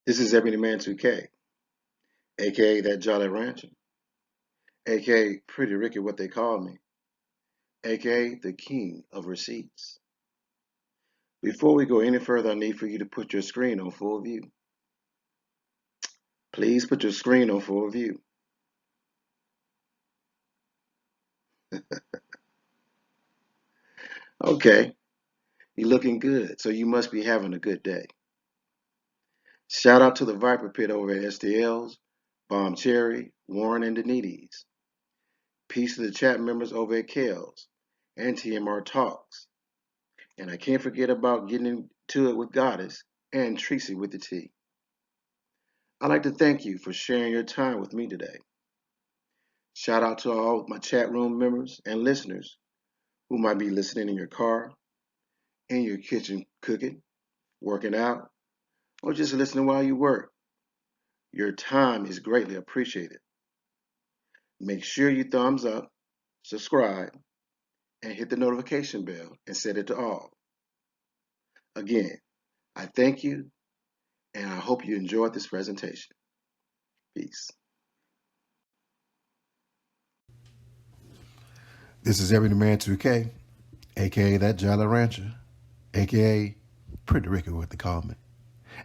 This is EbonyMan2K, aka that Jolly Rancher, aka Pretty Ricky, what they call me, aka the King of Receipts. Before we go any further, I need for you to put your screen on full view. Please put your screen on full view. Okay, you're looking good, so you must be having a good day. Shout out to the Viper Pit over at STL's, Bomb Cherry, Warren, and Denides. Peace to the chat members over at Kels and TMR Talks. And I can't forget about getting into it with Goddess and Tracy with the T. I'd like to thank you for sharing your time with me today. Shout out to all my chat room members and listeners who might be listening in your car, in your kitchen cooking, working out, or just listening while you work. Your time is greatly appreciated. Make sure you thumbs up, subscribe, and hit the notification bell and set it to all. Again, I thank you, and I hope you enjoyed this presentation. Peace. This is EbonyMan2K, aka that Jolly Rancher, aka Pretty Ricky, what they call me,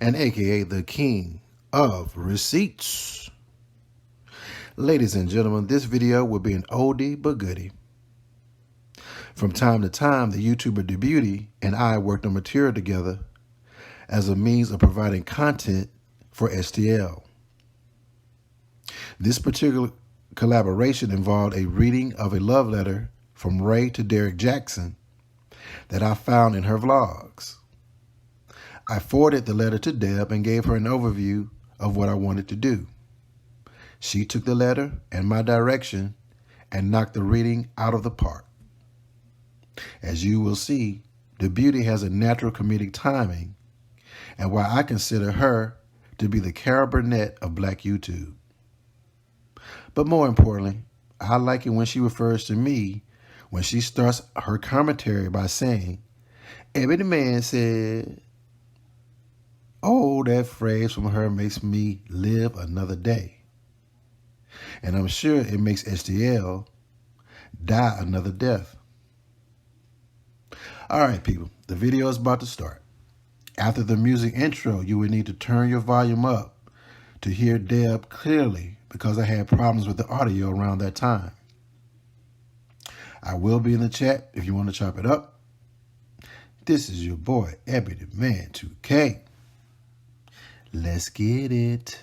and aka the King of Receipts. Ladies and gentlemen, this video will be an oldie but goodie. From time to time, the YouTuber Debeauti and I worked on material together as a means of providing content for STL. This particular collaboration involved a reading of a love letter from Ray to Derrick Jaxn that I found in her vlogs. I forwarded the letter to Deb and gave her an overview of what I wanted to do. She took the letter and my direction and knocked the reading out of the park. As you will see, Debeauti has a natural comedic timing, and why I consider her to be the Cara Burnett of Black YouTube. But more importantly, I like it when she refers to me when she starts her commentary by saying, "Ebony Man said," oh, that phrase from her makes me live another day. And I'm sure it makes STL die another death. All right, people, the video is about to start. After the music intro, you will need to turn your volume up to hear Deb clearly because I had problems with the audio around that time. I will be in the chat if you want to chop it up. This is your boy, EbonyMan2K. Let's get it.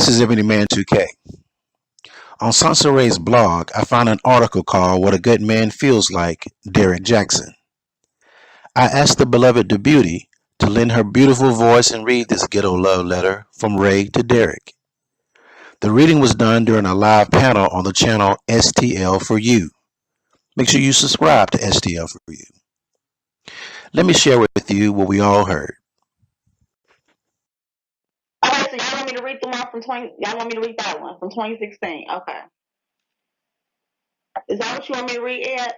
This is EbonyMan2K. On Soncerae's blog, I found an article called What a Good Man Feels Like, Derrick Jaxn. I asked the beloved Debeauti to lend her beautiful voice and read this ghetto love letter from Ray to Derrick. The reading was done during a live panel on the channel stl4u. Make sure you subscribe to stl4u. Let me share with you what we all heard. Okay, so y'all want me to read the one from 20? Y'all want me to read that one from 2016? Okay. Is that what you want me to read, Ed?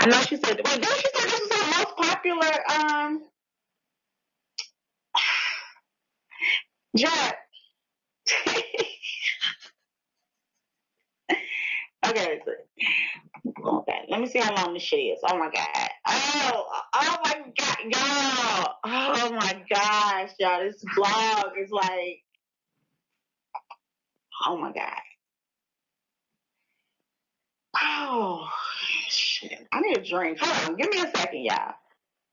I know she said. Wait, didn't she say this was her most popular? Jack. Okay. Okay. Let me see how long this shit is. Oh my god. Oh my god, y'all. Oh my gosh, y'all. This vlog is like. Oh my god. Oh shit. I need a drink. Hold on. Give me a second, y'all.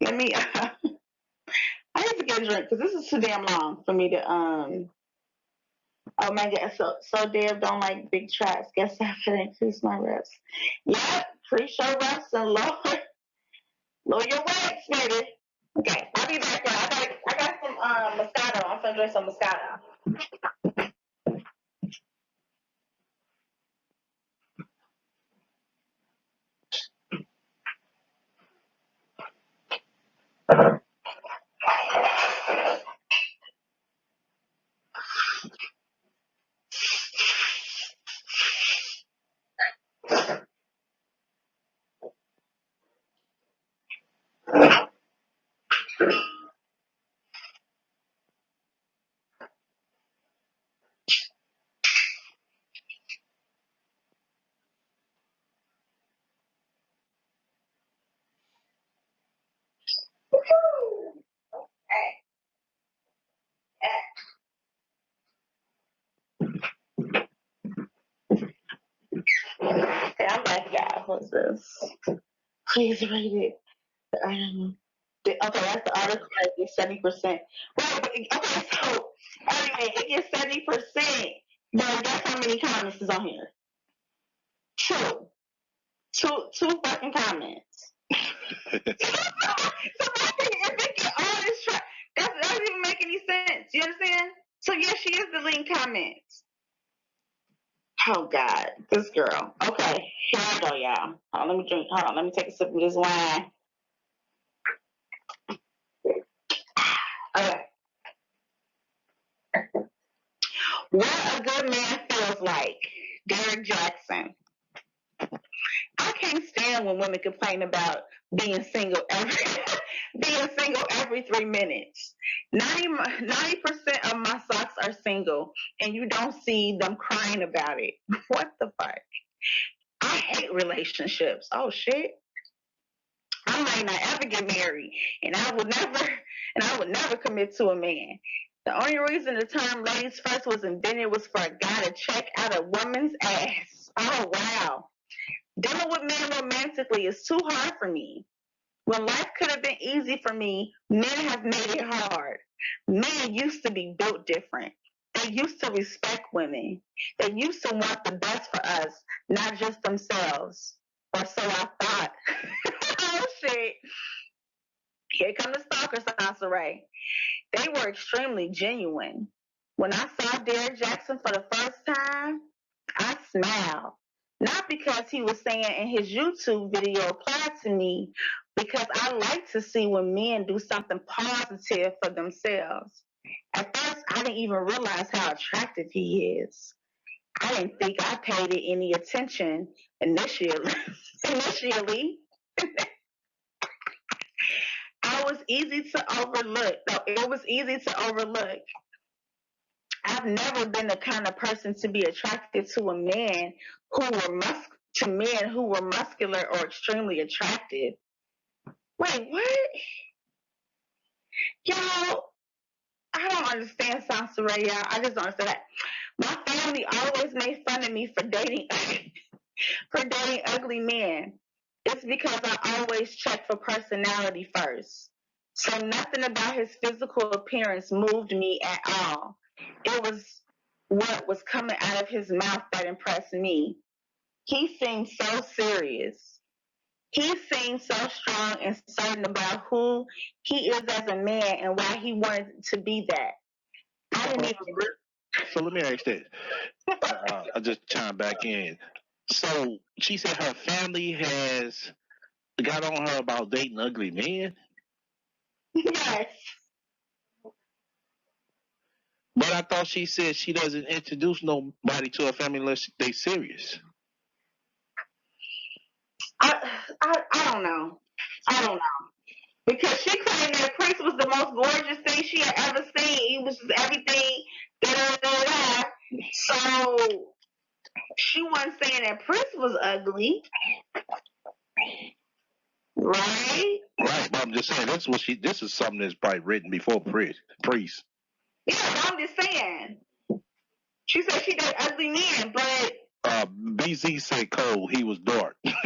Let me. I need to get a drink because this is too damn long for me to Oh my god, so Deb don't like big tracks. Guess I could increase my reps. Yep, pre-show reps and lower your weights, baby. Okay, I'll be back, y'all. I got some Moscato. I'm gonna drink some Moscato. Okay, I'm back, y'all. What's this? Please read it. Okay, that's the article that gets 70%. Right, okay, so anyway, it gets 70%. But guess how many comments is on here? Two fucking comments. So my thing is making all this that doesn't even make any sense. You understand? So yeah, she is deleting comments. Oh God, this girl. Okay, here I go, y'all. Hold on, let me drink. Hold on, let me take a sip of this wine. Okay. What a good man feels like. Derrick Jaxn. I can't stand when women complain about being single every 3 minutes. 90% of my socks are single, and you don't see them crying about it. What the fuck? I hate relationships. Oh shit. I might not ever get married, and I would never commit to a man. The only reason the term ladies first was invented was for a guy to check out a woman's ass. Oh wow. Dealing with men romantically is too hard for me. When life could have been easy for me, men have made it hard. Men used to be built different. They used to respect women. They used to want the best for us, not just themselves. Or so I thought. Oh shit. Here come the stalker, Soncerae. They were extremely genuine. When I saw Derrick Jaxn for the first time, I smiled. Not because he was saying in his YouTube video applied to me, because I like to see when men do something positive for themselves. At first, I didn't even realize how attractive he is. I didn't think I paid it any attention initially. initially. It was easy to overlook. I've never been the kind of person to be attracted to men who were muscular or extremely attractive. Wait, what? Y'all, I don't understand Soncerae, y'all. I just don't understand that. My family always made fun of me for dating ugly men. It's because I always check for personality first. So nothing about his physical appearance moved me at all. It was what was coming out of his mouth that impressed me. He seemed so serious. He seemed so strong and certain about who he is as a man and why he wanted to be that. I didn't even. So let me ask this. I just chime back in. So she said her family has got on her about dating ugly men. Yes. But I thought she said she doesn't introduce nobody to her family unless they serious. I don't know. I don't know. Because she claimed that Prince was the most gorgeous thing she had ever seen. He was just everything. Da, da, da, da. So she wasn't saying that Prince was ugly. Right? Right, but I'm just saying this is something that's probably written before Priest. Yeah, but I'm just saying. She said she did ugly men, but BZ said Cole, he was dark. that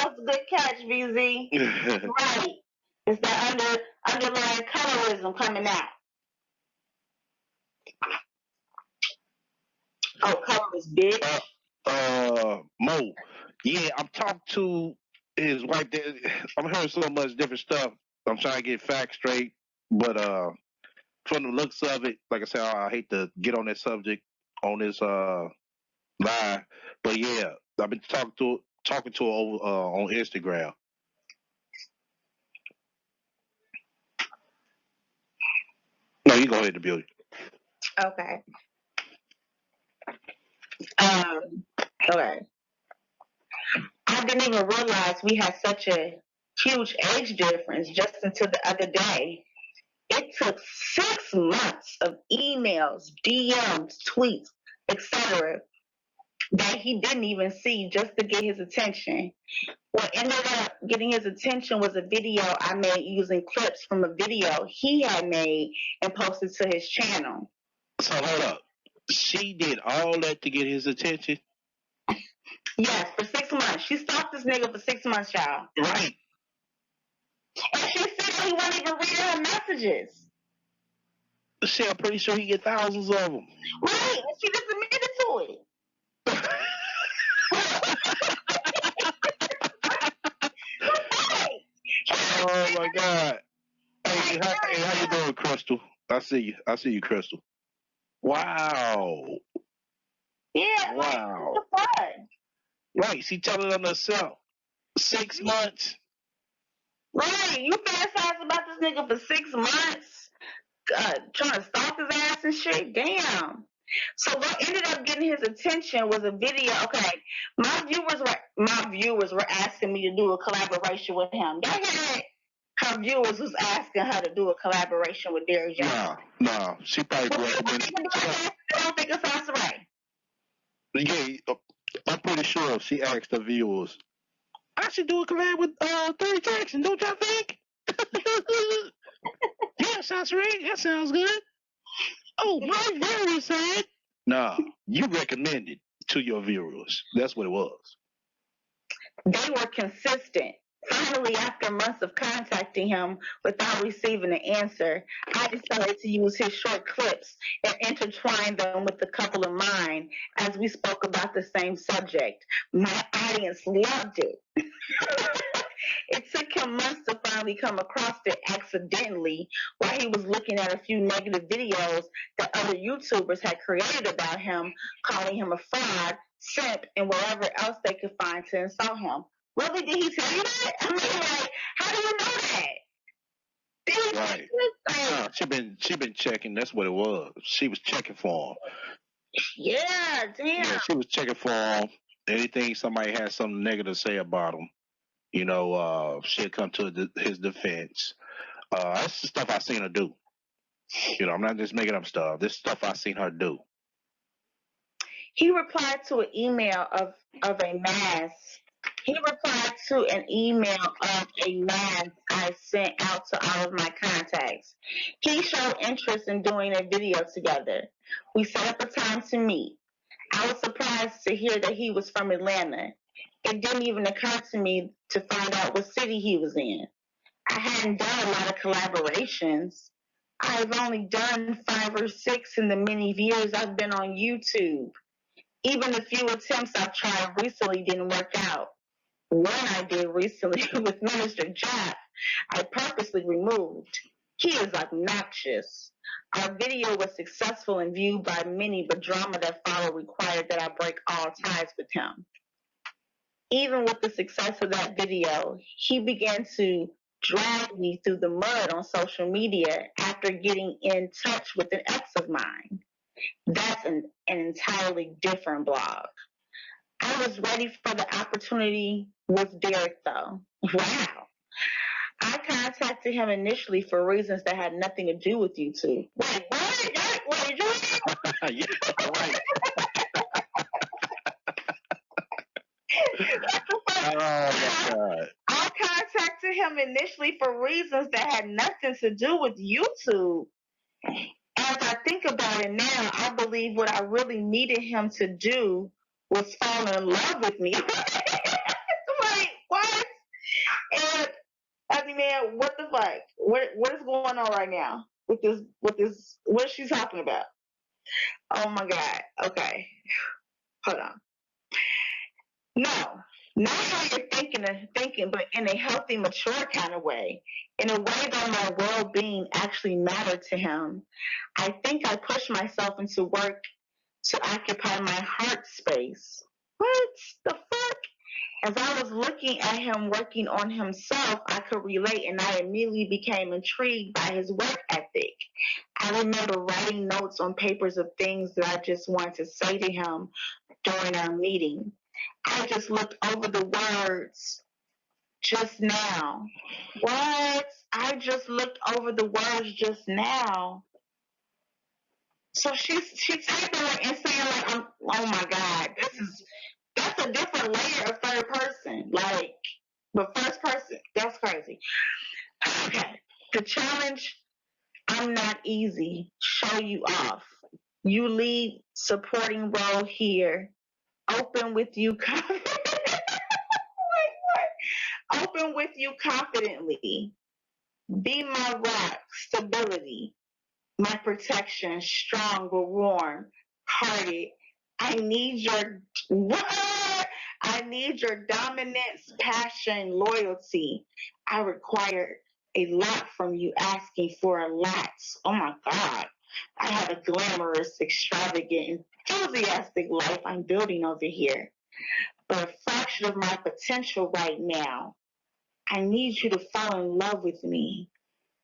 was a good catch, BZ. Right. It's that underlying colorism coming out. Oh, colorist, bitch. Mo. Yeah, I'm talking to his wife. I'm hearing so much different stuff. I'm trying to get facts straight, but from the looks of it, like I said, I hate to get on that subject on this live, but yeah, I've been talking to her over on Instagram. No, you go ahead, Debeauti. Okay. Okay. I didn't even realize we had such a huge age difference just until the other day. It took 6 months of emails, DMs, tweets, etc. that he didn't even see just to get his attention. What ended up getting his attention was a video I made using clips from a video he had made and posted to his channel. So hold up. She did all that to get his attention? Yes, for 6 months. She stalked this nigga for 6 months, y'all. Right. And she said he wasn't even reading her messages. Shit, I'm pretty sure he get thousands of them. Right, and she just admitted to it. Oh my God. Hey, how you doing, Crystal? I see you, Crystal. Wow. Yeah. Wow. Like, what the fuck? Right, she telling on herself. 6 months. Right, you fantasize about this nigga for 6 months, trying to stalk his ass and shit. Damn. So what ended up getting his attention was a video. Okay, my viewers were asking me to do a collaboration with him. Y'all hear it? Her viewers was asking her to do a collaboration with Derrick. No, she probably recommended. I don't think it's Soncerae. Yeah, I'm pretty sure she asked her viewers. I should do a collab with Jaxn, don't y'all think? Yeah, Soncerae, that sounds good. Oh, my viewers said. Nah, you recommended to your viewers. That's what it was. They were consistent. Finally, after months of contacting him without receiving an answer, I decided to use his short clips and intertwine them with a couple of mine as we spoke about the same subject. My audience loved it. It took him months to finally come across it accidentally while he was looking at a few negative videos that other YouTubers had created about him, calling him a fraud, simp, and whatever else they could find to insult him. Really? Did he tell you that? I mean, like, how do you know that? Right. She been checking. That's what it was. She was checking for him. Yeah, damn. Yeah, she was checking for him. Anything somebody had something negative to say about him, you know, she'd come to his defense. That's the stuff I seen her do. You know, I'm not just making up stuff. This stuff I seen her do. He replied to an email of a mask. He replied to an email of a mask I sent out to all of my contacts. He showed interest in doing a video together. We set up a time to meet. I was surprised to hear that he was from Atlanta. it didn't even occur to me to find out what city he was in. I hadn't done a lot of collaborations. I've only done 5 or 6 in the many years I've been on YouTube. Even the few attempts I've tried recently didn't work out. One I did recently with Minister Jaxn, I purposely removed. He is obnoxious. Our video was successful and viewed by many, but drama that followed required that I break all ties with him. Even with the success of that video, he began to drag me through the mud on social media after getting in touch with an ex of mine. That's an entirely different blog. I was ready for the opportunity with Derrick, though. Wow. I contacted him initially for reasons that had nothing to do with YouTube. Wait, what? Wait, Yeah, right. Oh my God. I contacted him initially for reasons that had nothing to do with YouTube. As I think about it now, I believe what I really needed him to do was fall in love with me. Like, what? And I mean, man, what the fuck? What is going on right now with this? What is she talking about? Oh my God. Okay, hold on. No, not how you're thinking, but in a healthy, mature kind of way. In a way that my well-being actually mattered to him. I think I pushed myself into work to occupy my heart space. What the fuck? As I was looking at him working on himself, I could relate and I immediately became intrigued by his work ethic. I remember writing notes on papers of things that I just wanted to say to him during our meeting. I just looked over the words just now. What? I just looked over the words just now. So she's typing like and saying like, oh my God, that's a different layer of third person. Like, but first person, that's crazy. Okay. The challenge, I'm not easy. Show you off. You lead supporting role here. Open with you Open with you confidently. Be my rock, stability, my protection, strong but warm, hearted. I need your what? I need your dominance, passion, loyalty. I require a lot from you, asking for a lot. Oh my God. I have a glamorous, extravagant, enthusiastic life I'm building over here, but a fraction of my potential right now. I need you to fall in love with me.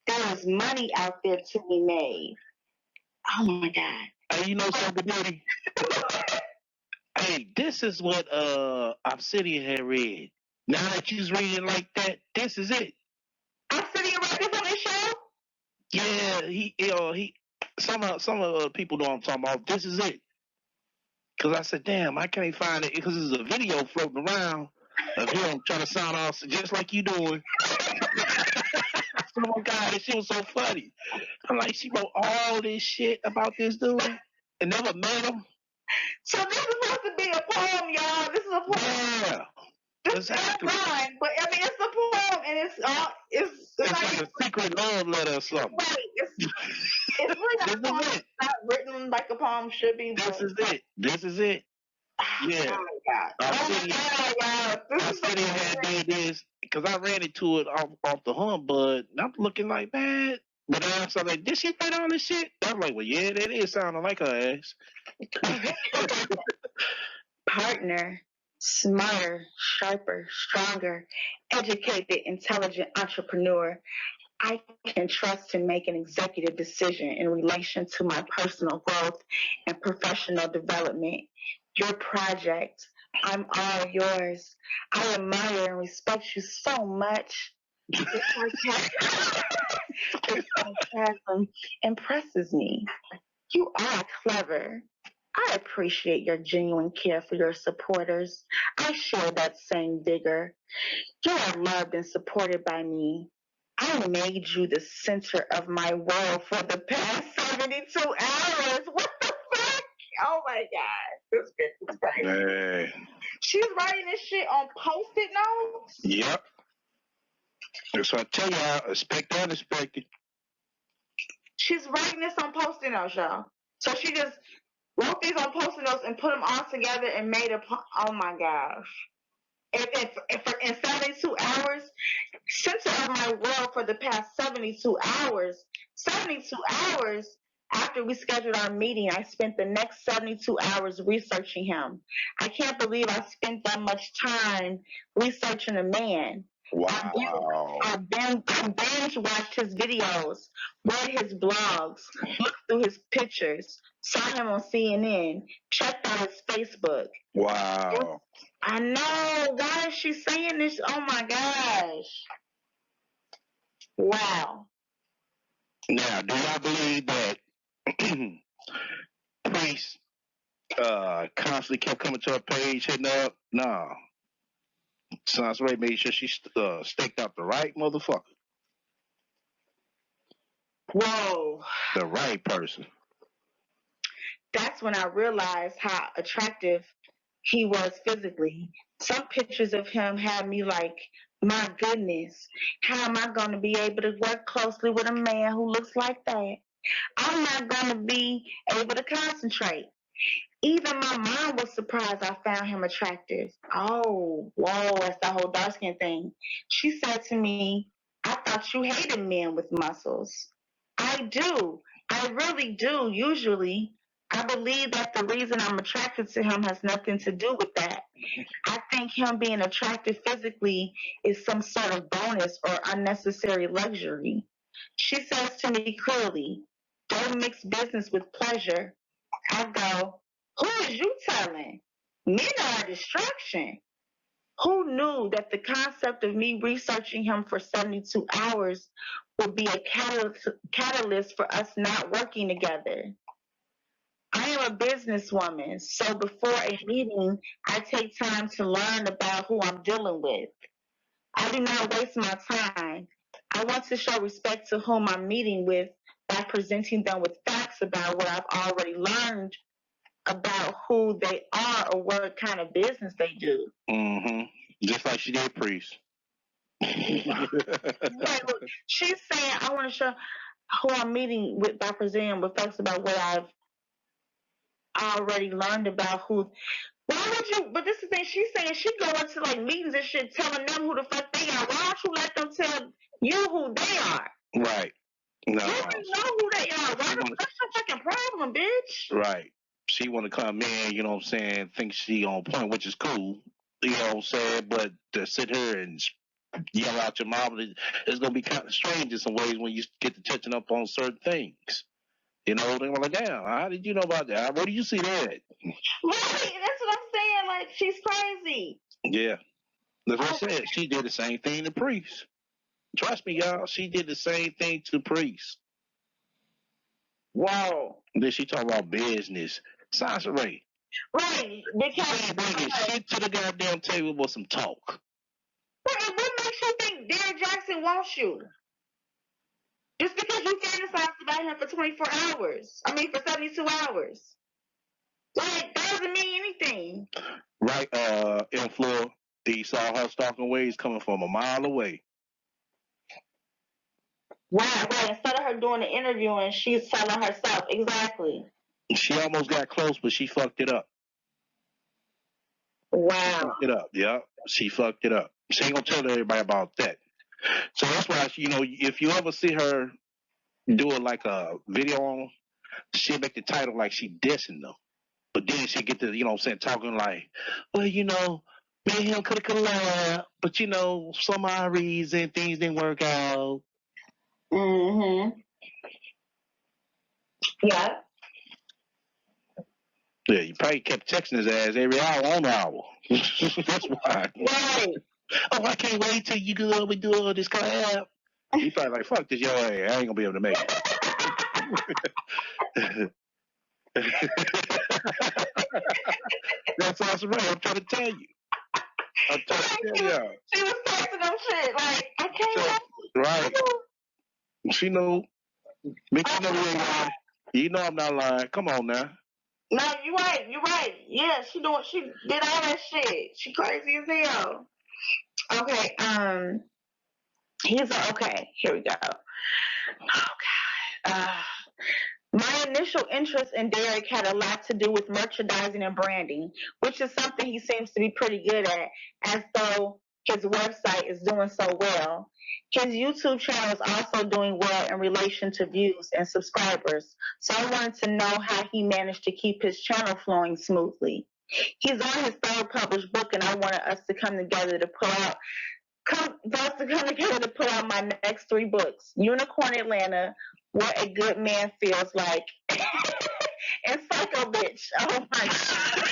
There is money out there to be made. Oh my God. Hey, you know something, Debeauti? Hey, this is what Obsidian had read. Now that you's reading like that, this is it. Obsidian read this on his show? Yeah, he some of the people know what I'm talking about. This is it. Cause I said, damn, I can't find it because there's a video floating around of him trying to sound off just like you doing. Oh my God, this shit was so funny. I'm like, she wrote all this shit about this dude and never met him. So this is supposed to be a poem, y'all. This is a poem. Yeah. This Exactly. is fine, but I mean it's a poem and it's like a secret love letter or something. Right. It's really not a poem. It's not written like a poem should be. This is it. This is it. Yeah. Oh my God. Obsidian had did this because I ran into it off the hump, but I'm looking like, man. But then I was like, did she write all this shit? I'm like, well, yeah, that is sounding like her ass. Partner, smarter, sharper, stronger, educated, intelligent entrepreneur. I can trust to make an executive decision in relation to my personal growth and professional development. Your project, I'm all yours. I admire and respect you so much. Your sarcasm impresses me. You are clever. I appreciate your genuine care for your supporters. I share that same vigor. You are loved and supported by me. I made you the center of my world for the past 72 hours. What the fuck? Oh my God. This is crazy. Hey. She's writing this shit on Post-it notes? Yep. So I tell y'all, expect the unexpected. She's writing this on Post-it notes, y'all. So she just wrote these on Post-it notes and put them all together and made a. Oh my gosh! If in 72 hours, center of my world for the past 72 hours. 72 hours after we scheduled our meeting, I spent the next 72 hours researching him. I can't believe I spent that much time researching a man. Wow. I binge watched his videos, read his blogs, looked through his pictures, saw him on CNN, checked out his Facebook. Wow. I know. Why is she saying this? Oh my gosh. Wow. Now, do y'all believe that Priest constantly kept coming to her page, hitting her up? No. Soncerae made sure she staked out the right motherfucker. Whoa. The right person. That's when I realized how attractive he was physically. Some pictures of him had me like, my goodness, how am I going to be able to work closely with a man who looks like that? I'm not going to be able to concentrate. Even my mom was surprised I found him attractive. Oh, whoa, that's the whole dark skin thing. She said to me, I thought you hated men with muscles. I do. I really do, usually. I believe that the reason I'm attracted to him has nothing to do with that. I think him being attractive physically is some sort of bonus or unnecessary luxury. She says to me clearly, don't mix business with pleasure. I go, who is you telling? Men are a distraction. Who knew that the concept of me researching him for 72 hours would be a catalyst for us not working together? I am a businesswoman, so before a meeting, I take time to learn about who I'm dealing with. I do not waste my time. I want to show respect to whom I'm meeting with by presenting them with facts about what I've already learned about who they are or what kind of business they do. Mm-hmm. Just like she did Priest. Right, look, she's saying, I want to show who I'm meeting with by presenting with facts about what I've already learned about who. Why would you? But this is the thing. She's saying she go into like meetings and shit, telling them who the fuck they are. Why don't you let them tell you who they are? Right. No. You already know who they are. Why? That's your fucking problem, bitch. Right. She want to come in, you know what I'm saying, think she on point, which is cool, you know what I'm saying, but to sit here and yell out your mouth, it's going to be kind of strange in some ways when you get to touching up on certain things. You know, they're like, damn, how did you know about that? Where do you see that? Right. That's what I'm saying. Like, she's crazy. Yeah. That's what I said. She did the same thing to Priest. Trust me, y'all. She did the same thing to Priest. Wow. Then she talk about business. Soncerae. Right. Because bringing shit to the goddamn table with some talk. Right. What makes you think Derrick Jaxn wants you? Just because you fantasized about him for 24 hours. I mean, for 72 hours. Like, that doesn't mean anything. Right, in Florida, he saw her stalking ways coming from a mile away. Right. Instead of her doing the interviewing, she's telling herself. Exactly. She almost got close, but she fucked it up. Wow. She fucked it up, yeah. She fucked it up. She ain't gonna tell everybody about that. So that's why, you know, if you ever see her doing like a video on, she'll make the title like she dissing them. But then she get to, you know what I'm saying, talking like, well, you know, me and him could have collabed, but you know, some odd reason things didn't work out. Mm-hmm. Yeah. Yeah, you probably kept texting his ass every hour on hour. That's why. Right. Oh, I can't wait till you go over and do all this collab. He probably like, fuck this, yo, hey, I ain't gonna be able to make it. That's awesome, right? I'm trying to tell you. I'm trying to tell y'all. She was texting them shit like, I can't. Right. She know. Bitch, you know we ain't lying. You know I'm not lying. Come on now. No, you're right. Yeah, she did all that shit. She crazy as hell. Okay, here we go. Oh God. My initial interest in Derrick had a lot to do with merchandising and branding, which is something he seems to be pretty good at, as though his website is doing so well. His YouTube channel is also doing well in relation to views and subscribers, so I wanted to know how he managed to keep his channel flowing smoothly. He's on his third published book, and I wanted us to come together to pull out my next 3 books: Unicorn Atlanta, What a Good Man Feels Like, and Psycho Bitch. Oh my God.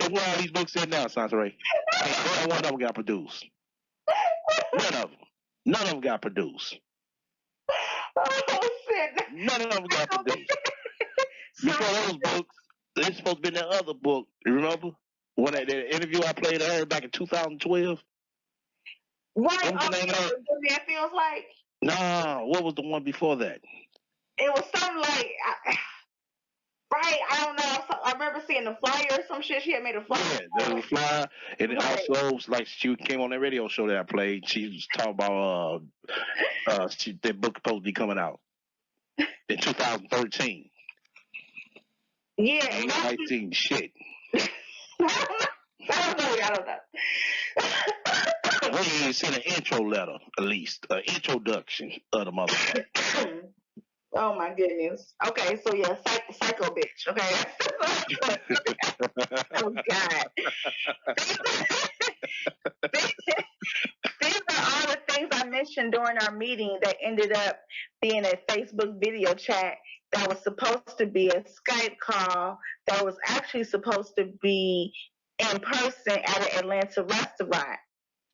And where all these books in now, Soncerae? And one of them got produced. None of them got produced. Oh shit. None of them got produced. Before those books, there's supposed to be that other book. You remember? When that interview I played her back in 2012? Right. What the name of it? Good Man Feels Like? No, what was the one before that? It was something like... Right, I don't know. I remember seeing the flyer or some shit. She had made a flyer. Yeah, there was a flyer, and it also, like, she came on that radio show that I played. She was talking about that book supposed to be coming out in 2013. Yeah, I seen shit. I don't know. We ain't even seen an intro letter, at least an introduction of the motherfucker. Oh my goodness. Okay, so yeah, psycho bitch. Okay. Oh God. These are all the things I mentioned during our meeting that ended up being a Facebook video chat that was supposed to be a Skype call that was actually supposed to be in person at an Atlanta restaurant.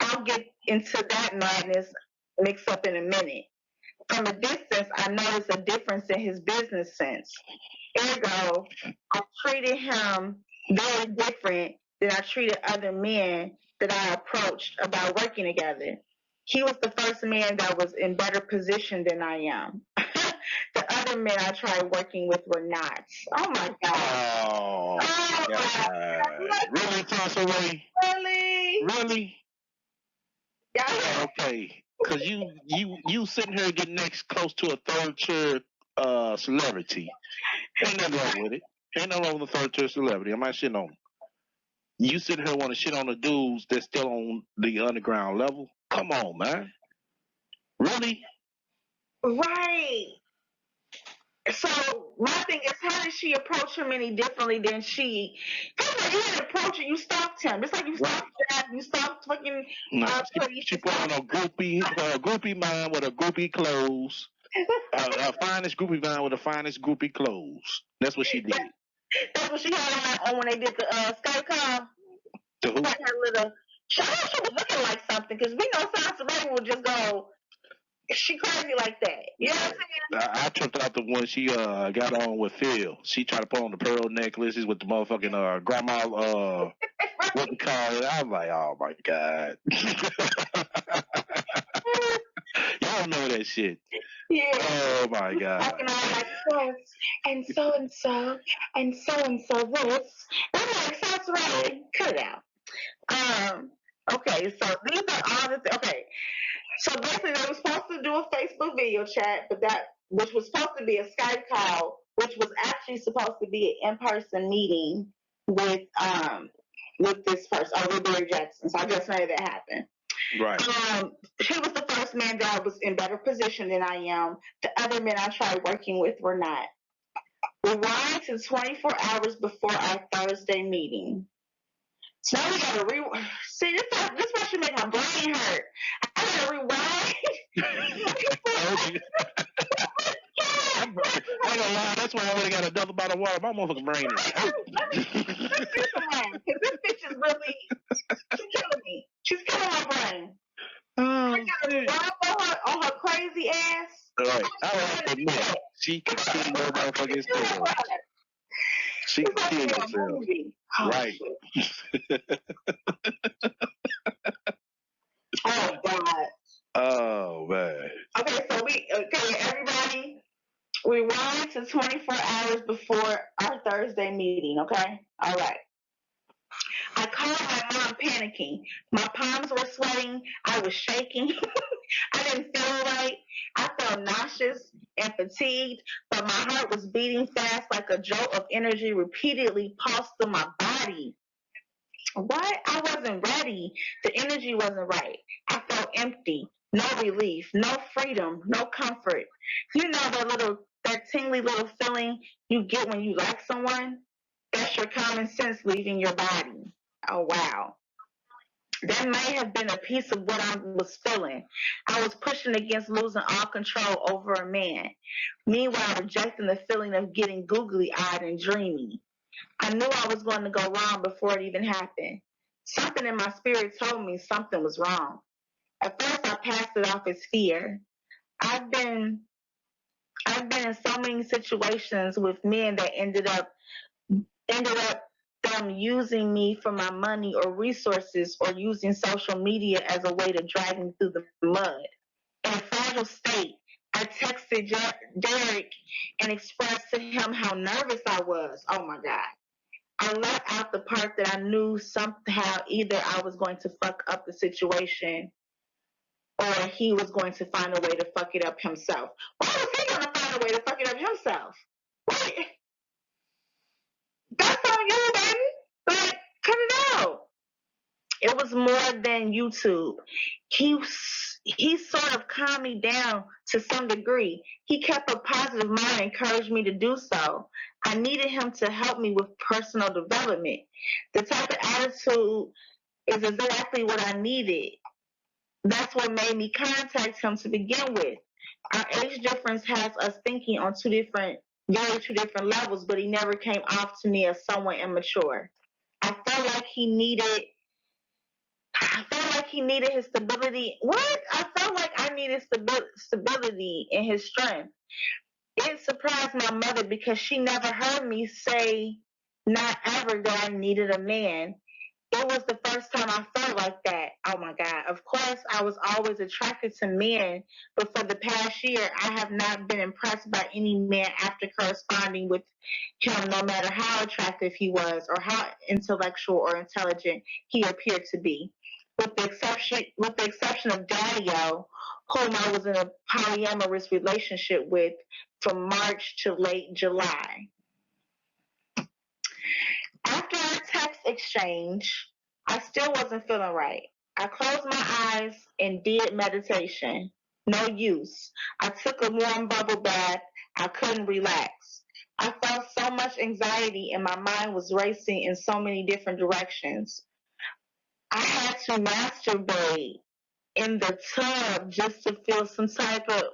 I'll get into that madness mixed up in a minute. From a distance, I noticed a difference in his business sense. Ergo, I treated him very different than I treated other men that I approached about working together. He was the first man that was in better position than I am. The other men I tried working with were not. Oh my God. Oh God. Really, Soncerae? Really? Yeah. Okay. Cause you sitting here getting next close to a third tier celebrity. Ain't nothing wrong with it. Ain't nothing wrong with a third tier celebrity. I'm not shitting on. You sitting here want to shit on the dudes that's still on the underground level? Come on, man. Really? Right. So my thing is, how did she approach him any differently than she? First of all, you didn't approach it. You stalked him. It's like you stalked Jack. You stalked fucking. No, she put on a groupie mind with a groupie clothes. A finest groupie mind with the finest groupie clothes. That's what she did. That's what she had on when they did the Skype call. To who? Like her little. She was looking like something, because we know Soncerae would just go. She crazy like that. You know what I'm saying? I tripped out the one she got on with Phil. She tried to put on the pearl necklaces with the motherfucking grandma what we call it. I was like, oh my God. Y'all know that shit. Yeah. Oh my God. Talking all like this, and so and so, and so and so this. I'm like, Soncerae, cut it out. Okay, so these are all the okay. So basically, they were supposed to do a Facebook video chat, but which was supposed to be a Skype call, which was actually supposed to be an in-person meeting with this person, with Derrick Jaxn. So I guess none of that happened. Right. He was the first man that was in better position than I am. The other men I tried working with were not. Rewind to 24 hours before our Thursday meeting. So now we gotta see this one should make my brain hurt. I gotta rewind. I ain't gonna lie, that's why I already got another bottle of water. My motherfucking brain is hurt. Let me do some more, because this bitch is really, she's killing me. She's killing my brain. I gotta rewind on her crazy ass. Right. I like to admit, she can kill your motherfucking self. She can kill herself. Right. Oh God. Oh man. Okay, so everybody rewind to 24 hours before our Thursday meeting, okay? All right. I called my mom panicking. My palms were sweating. I was shaking. I didn't feel right. I felt nauseous and fatigued, but my heart was beating fast like a jolt of energy repeatedly pulsed through my body. What? I wasn't ready. The energy wasn't right. I felt empty. No relief, no freedom, no comfort. You know that tingly little feeling you get when you like someone? That's your common sense leaving your body. Oh, wow. That may have been a piece of what I was feeling. I was pushing against losing all control over a man. Meanwhile, rejecting the feeling of getting googly eyed and dreamy. I knew I was going to go wrong before it even happened. Something in my spirit told me something was wrong. At first, I passed it off as fear. I've been in so many situations with men that ended up them using me for my money or resources, or using social media as a way to drag me through the mud. In a fragile state, I texted Derrick and expressed to him how nervous I was. Oh my God. I left out the part that I knew somehow either I was going to fuck up the situation or he was going to find a way to fuck it up himself. Why was he going to find a way to fuck it up himself? Wait, that's on you, baby. Like, cut it out. It was more than YouTube. He sort of calmed me down to some degree. He kept a positive mind and encouraged me to do so. I needed him to help me with personal development. The type of attitude is exactly what I needed. That's what made me contact him to begin with. Our age difference has us thinking on two different levels, but he never came off to me as someone immature. I felt like he needed his stability. What? I felt like I needed stability in his strength. It surprised my mother because she never heard me say, not ever, that I needed a man. It was the first time I felt like that. Oh my God. Of course, I was always attracted to men, but for the past year, I have not been impressed by any man after corresponding with him, no matter how attractive he was or how intellectual or intelligent he appeared to be. With the exception of Daddy-O, whom I was in a polyamorous relationship with from March to late July. After our text exchange, I still wasn't feeling right. I closed my eyes and did meditation. No use. I took a warm bubble bath. I couldn't relax. I felt so much anxiety and my mind was racing in so many different directions. I had to masturbate in the tub just to feel some type of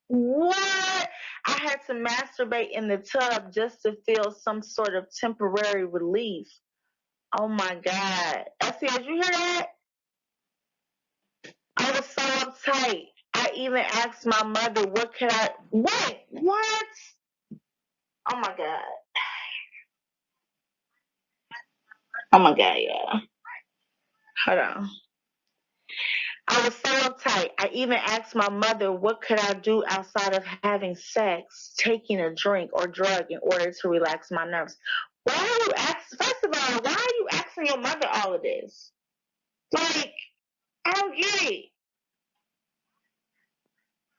what? I had to masturbate in the tub just to feel some sort of temporary relief. Oh my God. Essie, did you hear that? I was so uptight. I even asked my mother, what? Oh my God. Oh my God, yeah. Hold on. I was so uptight. I even asked my mother, what could I do outside of having sex, taking a drink or drug in order to relax my nerves? Why are you asking? First of all, why are you asking your mother all of this? Like, I don't get it.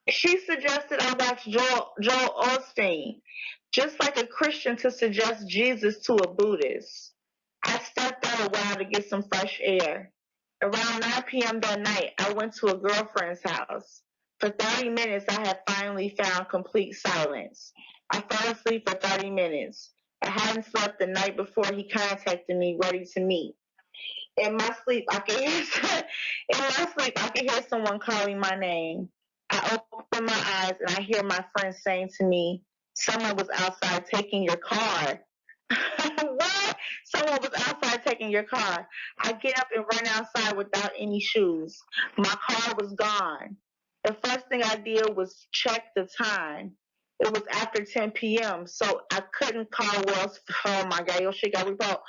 She suggested I watch Joel Osteen, just like a Christian to suggest Jesus to a Buddhist. I stepped out a while to get some fresh air. Around 9 p.m. that night, I went to a girlfriend's house. For 30 minutes, I had finally found complete silence. I fell asleep for 30 minutes. I hadn't slept the night before he contacted me, ready to meet. In my sleep, I could hear someone calling my name. I open my eyes and I hear my friend saying to me, someone was outside taking your car. What? Someone was outside taking your car. I get up and run outside without any shoes. My car was gone. The first thing I did was check the time. It was after 10 p.m., so I couldn't call Wells. Oh my God, your shit got repo.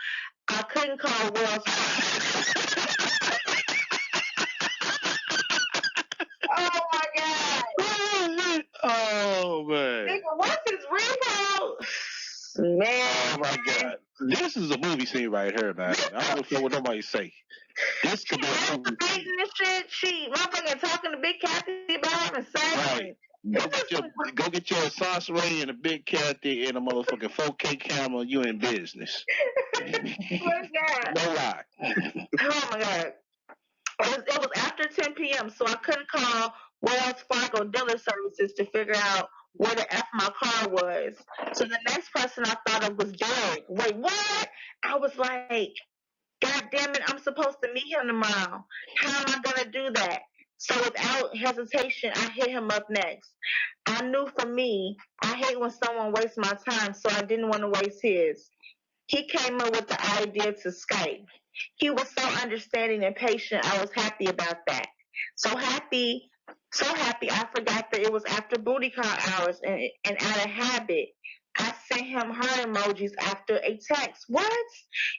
I couldn't call Wells. Oh my God. Oh man. Nigga, what's his repo, man. Oh my God. This is a movie scene right here, man. I don't care what nobody say. This could be a movie scene. This shit, she motherfucking talking to Big Kathy about having sex. Right. Go get your Soncerae and a Big Kathy and a motherfucking 4K camera. You in business. Oh my God. No lie. Oh my God. It was after 10 p.m., so I couldn't call Wells Fargo dealer services to figure out where the F my car was. So the next person I thought of was Derrick. Wait, what? I was like, God damn it, I'm supposed to meet him tomorrow. How am I going to do that? So without hesitation, I hit him up next. I knew for me, I hate when someone wastes my time, so I didn't want to waste his. He came up with the idea to Skype. He was so understanding and patient. I was happy about that. So happy, I forgot that it was after booty call hours, and out of habit, I sent him heart emojis after a text. What?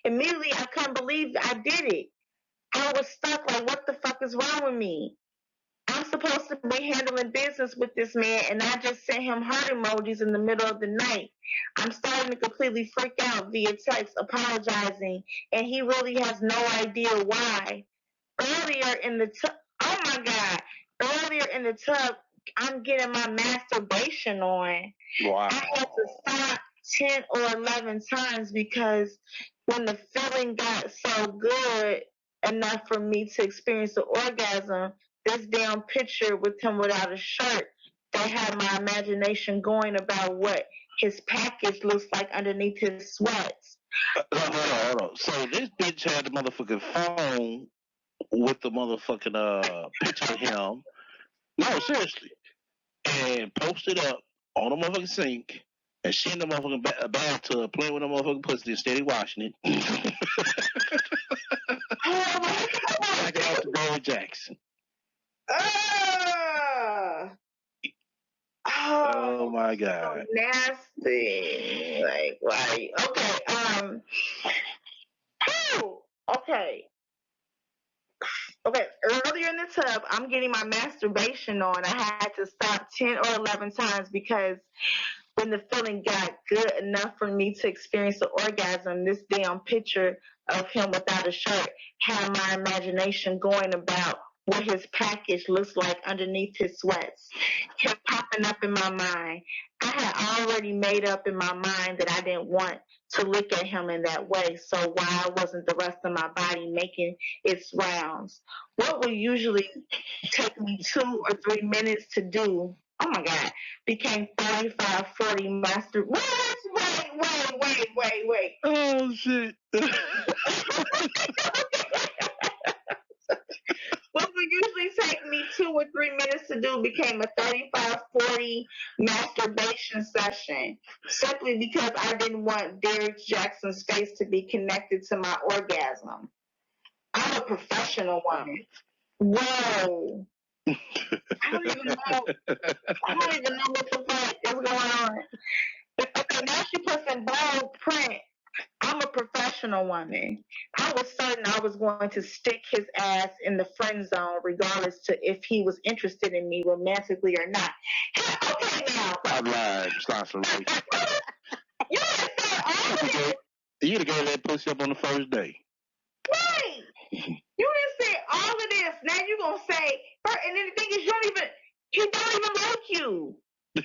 Immediately, I couldn't believe I did it. I was stuck like, what the fuck is wrong with me? I'm supposed to be handling business with this man, and I just sent him heart emojis in the middle of the night. I'm starting to completely freak out via text, apologizing, and he really has no idea why. Earlier in the oh my God, earlier in the tub, I'm getting my masturbation on. Wow. I had to stop 10 or 11 times because when the feeling got so good enough for me to experience the orgasm, this damn picture with him without a shirt that had my imagination going about what his package looks like underneath his sweats. Hold on. So this bitch had the motherfucking phone with the motherfucking picture of him. No, seriously. And posted up on the motherfucking sink. And she in the motherfucking bathtub playing with the motherfucking pussy and steady washing it. Like it out to Derrick Jaxn. Oh my God. So nasty. Like, right. Okay. Okay. Okay, earlier in the tub, I'm getting my masturbation on. I had to stop 10 or 11 times because when the feeling got good enough for me to experience the orgasm, this damn picture of him without a shirt had my imagination going about what his package looks like underneath his sweats. Kept popping up in my mind. I had already made up in my mind that I didn't want to look at him in that way, so why wasn't the rest of my body making its rounds? What would usually take me 2 or 3 minutes to do, oh my God, became 35, 40 master. Wait. Oh shit. What would usually take me 2 or 3 minutes to do became a 35, 40 masturbation session, simply because I didn't want Derrick Jaxn's face to be connected to my orgasm. I'm a professional woman. Whoa. I don't even know what the fuck is going on. Okay, now she puts in bold print. I'm a professional woman. I was certain I was going to stick his ass in the friend zone, regardless to if he was interested in me romantically or not. Okay, now. I'm lying. Stop some race. You didn't say all of this. You'd have gave that pussy up on the first day. Right. You didn't say all of this. Now you're going to say, and then the thing is, he don't even like you. He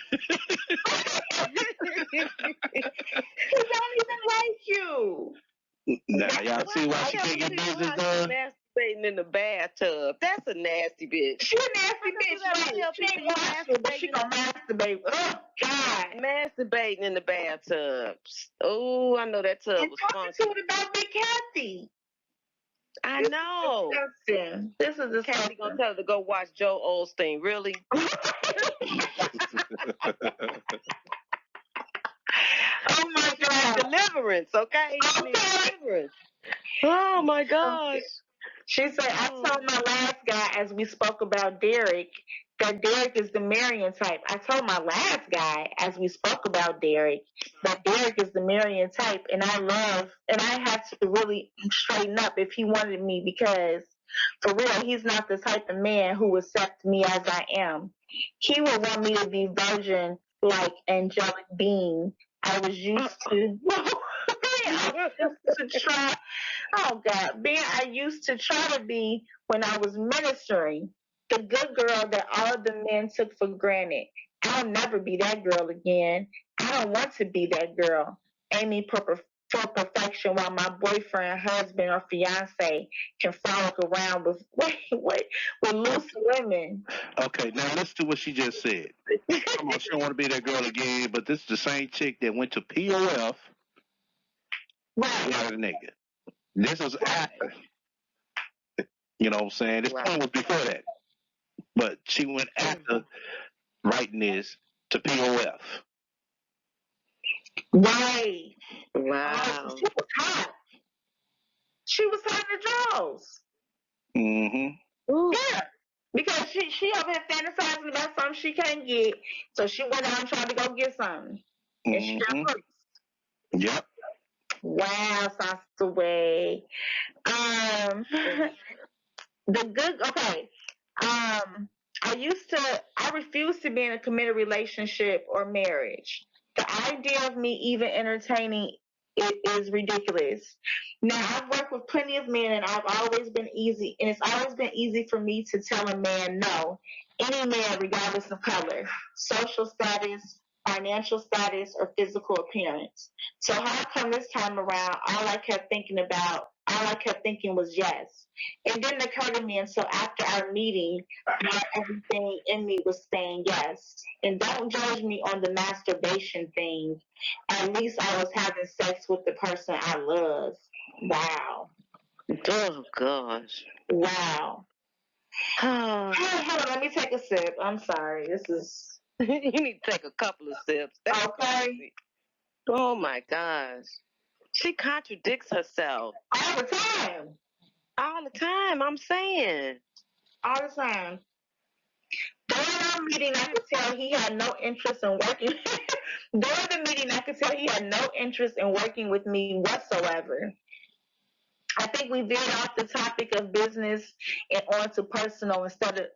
don't even like you. Now y'all see why she can't get business done? Masturbating in the bathtub. That's a nasty bitch. She a nasty bitch. She ain't washing, but she gonna masturbate. Oh God. Masturbating in the bathtub. Oh, I know that tub was funky. funky. And about Big Kathy. I know. This is disgusting. Kathy gonna tell her to go watch Joe Osteen. Really? Oh my God. Deliverance, okay? Deliverance. Oh my gosh. She said, I told my last guy as we spoke about Derrick that Derrick is the Marion type. I told my last guy as we spoke about Derrick that Derrick is the Marion type, and I had to really straighten up if he wanted me, because for real, he's not the type of man who accepts me as I am. He would want me to be virgin like angelic being. I was used to. I used to try. Oh God, being I used to try to be when I was ministering, the good girl that all of the men took for granted. I'll never be that girl again. I don't want to be that girl, aiming for perfection while my boyfriend, husband, or fiance can frolic around with with loose women. Okay, now listen to what she just said. Come on, she don't want to be that girl again, but this is the same chick that went to POF, Right. not a nigga. This was after. You know what I'm saying? This Right. one was before that. But she went after writing this to POF. Right. Wow. She was hot. She was hot in the draws. Mm-hmm. Ooh. Yeah. Because she over here fantasizing about something she can't get. So she went out and tried to go get something. And she got Mm-hmm. hurt. Yep. Wow, sounds the way. The good okay. I refuse to be in a committed relationship or marriage. The idea of me even entertaining it is ridiculous. Now I've worked with plenty of men and it's always been easy for me to tell a man no. Any man regardless of color, social status, financial status, or physical appearance. So how come this time around all I kept thinking was yes. It didn't occur to me until after our meeting why everything in me was saying yes. And don't judge me on the masturbation thing. At least I was having sex with the person I love. Wow. Oh gosh. Wow. Hold on, let me take a sip. I'm sorry. This is You need to take a couple of sips. That's okay. crazy. Oh my gosh. She contradicts herself All the time. all the time. I'm saying. All the time. During our meeting, I could tell he had no interest in working. During the meeting, I could tell he had no interest in working with me whatsoever. I think we veered off the topic of business and onto personal instead of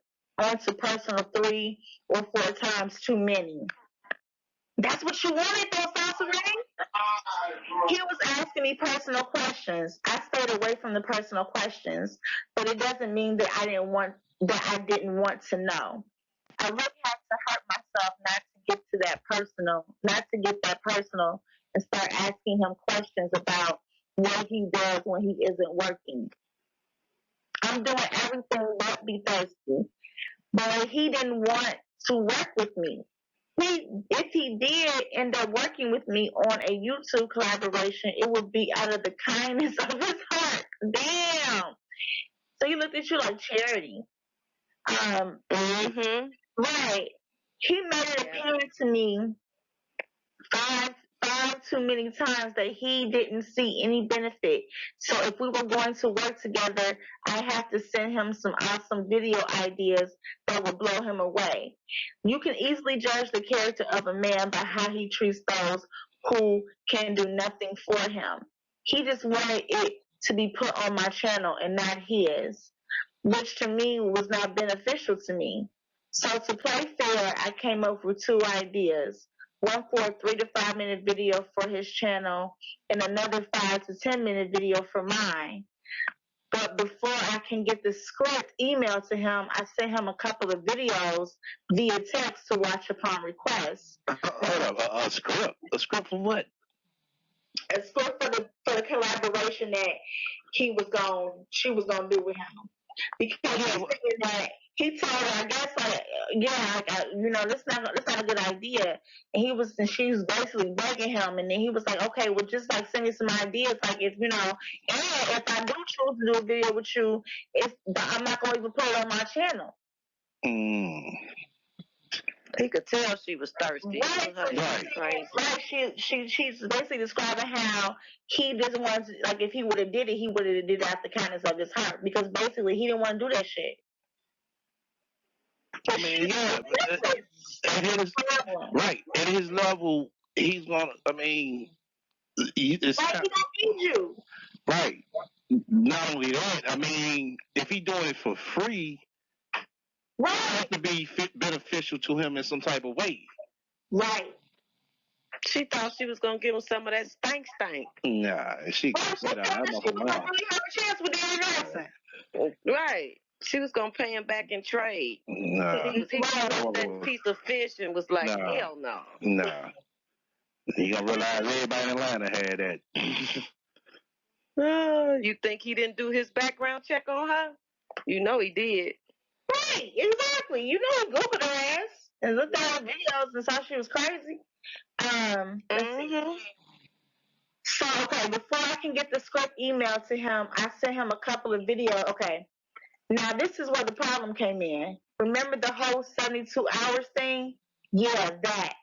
onto personal 3 or 4 times too many. That's what you wanted, though, Soncerae? He was asking me personal questions. I stayed away from the personal questions, but it doesn't mean that I didn't want to know. I really had to hurt myself not to get that personal and start asking him questions about what he does when he isn't working. I'm doing everything but be thirsty. But he didn't want to work with me. If he did end up working with me on a YouTube collaboration, it would be out of the kindness of his heart. Damn. So he looked at you like charity. Mm-hmm. Right. He made it apparent to me five too many times that he didn't see any benefit. So if we were going to work together, I have to send him some awesome video ideas that will blow him away. You can easily judge the character of a man by how he treats those who can do nothing for him. He just wanted it to be put on my channel and not his, which to me was not beneficial to me. So to play fair, I came up with 2 ideas. One for a 3 to 5 minute video for his channel and another 5 to 10 minute video for mine. But before I can get the script emailed to him, I sent him a couple of videos via text to watch upon request. Hold up, a script? A script for what? A script for the collaboration that she was gonna do with him. Because he's thinking that he told her, I guess, that's not a good idea. And she was basically begging him, and then he was like, okay, well, just like send me some ideas, like if and if I do choose to do a video with you, I'm not gonna even put it on my channel. He could tell she was thirsty. Right. She's basically describing how he doesn't want to, like, if he would have did it, he would have did it out the kindness of his heart, because basically he didn't want to do that shit. I mean, yeah, at his level, he's gonna. I mean, it's right, he don't need you. Right. Not only that, I mean, if he's doing it for free, right, it has to be beneficial to him in some type of way. Right. She thought she was gonna give him some of that stank. Nah, she Well, she said, thought I'm that off she of was gonna mine. really have a chance with Derrick Jaxn. Right. She was gonna pay him back in trade. Nah. He smelled that piece of fish and was like, Nah. hell no. Nah. You gonna realize everybody in Atlanta had that. You think he didn't do his background check on her? You know he did. Right, exactly. You know he Googled her ass and looked at her videos and saw she was crazy. Let's see. So, okay, before I can get the script emailed to him, I sent him a couple of videos. Okay, now this is where the problem came in. Remember the whole 72 hours thing? Yeah, that.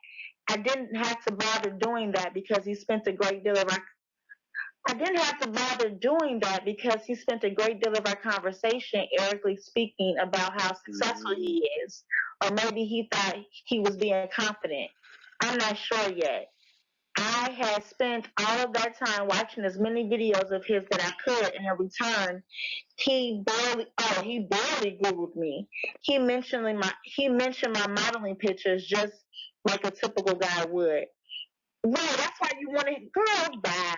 I didn't have to bother doing that because he spent a great deal of our I didn't have to bother doing that because he spent a great deal of our conversation erically speaking about how successful he is. Or maybe he thought he was being confident. I'm not sure yet. I had spent all of that time watching as many videos of his that I could, and in return, he barely Googled me. He mentioned my modeling pictures just like a typical guy would. Right, that's why you want to, girl, bye.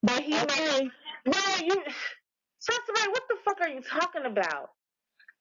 But he made, well, Soncerae, what the fuck are you talking about?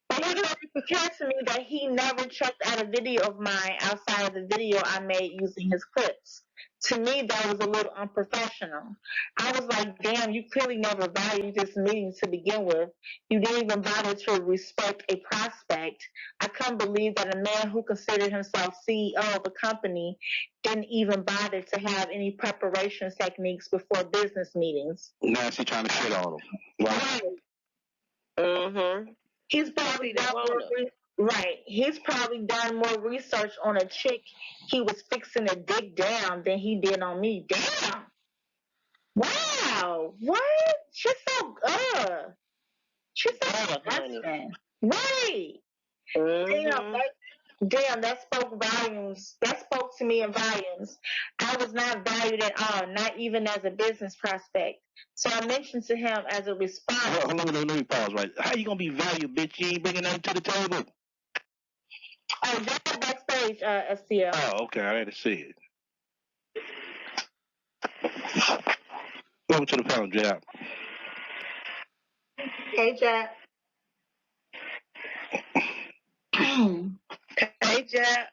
But he made it clear to me that he never checked out a video of mine outside of the video I made using his clips. To me, that was a little unprofessional. I was like, damn, you clearly never valued this meeting to begin with. You didn't even bother to respect a prospect. I couldn't believe that a man who considered himself CEO of a company didn't even bother to have any preparation techniques before business meetings. Now she trying to shit on him. Right. He's probably done He's probably done more research on a chick he was fixing to dig down than he did on me. Damn. Wow. What? She's so good. She's so disgusting. Right. Damn, that spoke volumes. That spoke to me in volumes. I was not valued at all, not even as a business prospect. So I mentioned to him as a response. Well, let me pause right. How you gonna be valued, bitch? You ain't bringing nothing to the table. Oh, that's backstage, STL. Oh, okay. I had to see it. Welcome to the panel, Jab. Hey, Jab. Hey, Jab.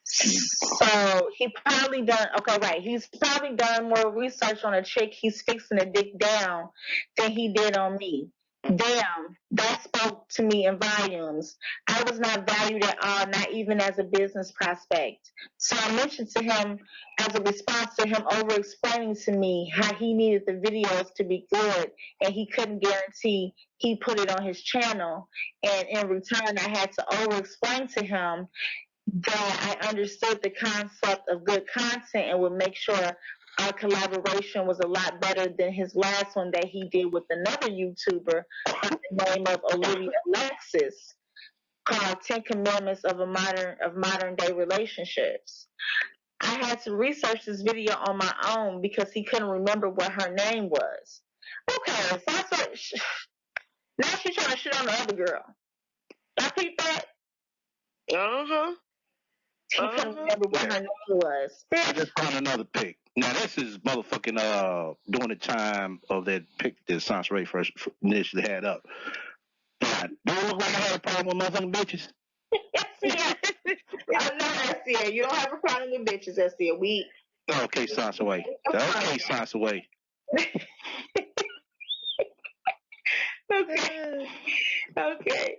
So he probably done He's probably done more research on a chick he's fixing to dig down than he did on me. Damn, that spoke to me in volumes. I was not valued at all, not even as a business prospect. So I mentioned to him as a response to him over explaining to me how he needed the videos to be good and he couldn't guarantee he put it on his channel. And in return, I had to over explain to him that I understood the concept of good content and would make sure our collaboration was a lot better than his last one that he did with another YouTuber by the name of Olivia Alexis, called 10 Commandments of Modern Day Relationships. I had to research this video on my own because he couldn't remember what her name was. Okay, so now she's trying to shit on the other girl. I peeped that. He couldn't remember what her name was. I just found another pic. Now this is motherfucking during the time of that pic that Soncerae first initially had up. God, do it look like I had a problem with motherfucking bitches? SCA. I'm not SCA. You don't have a problem with bitches, SCA. Okay, Soncerae. Okay, Soncerae. Okay.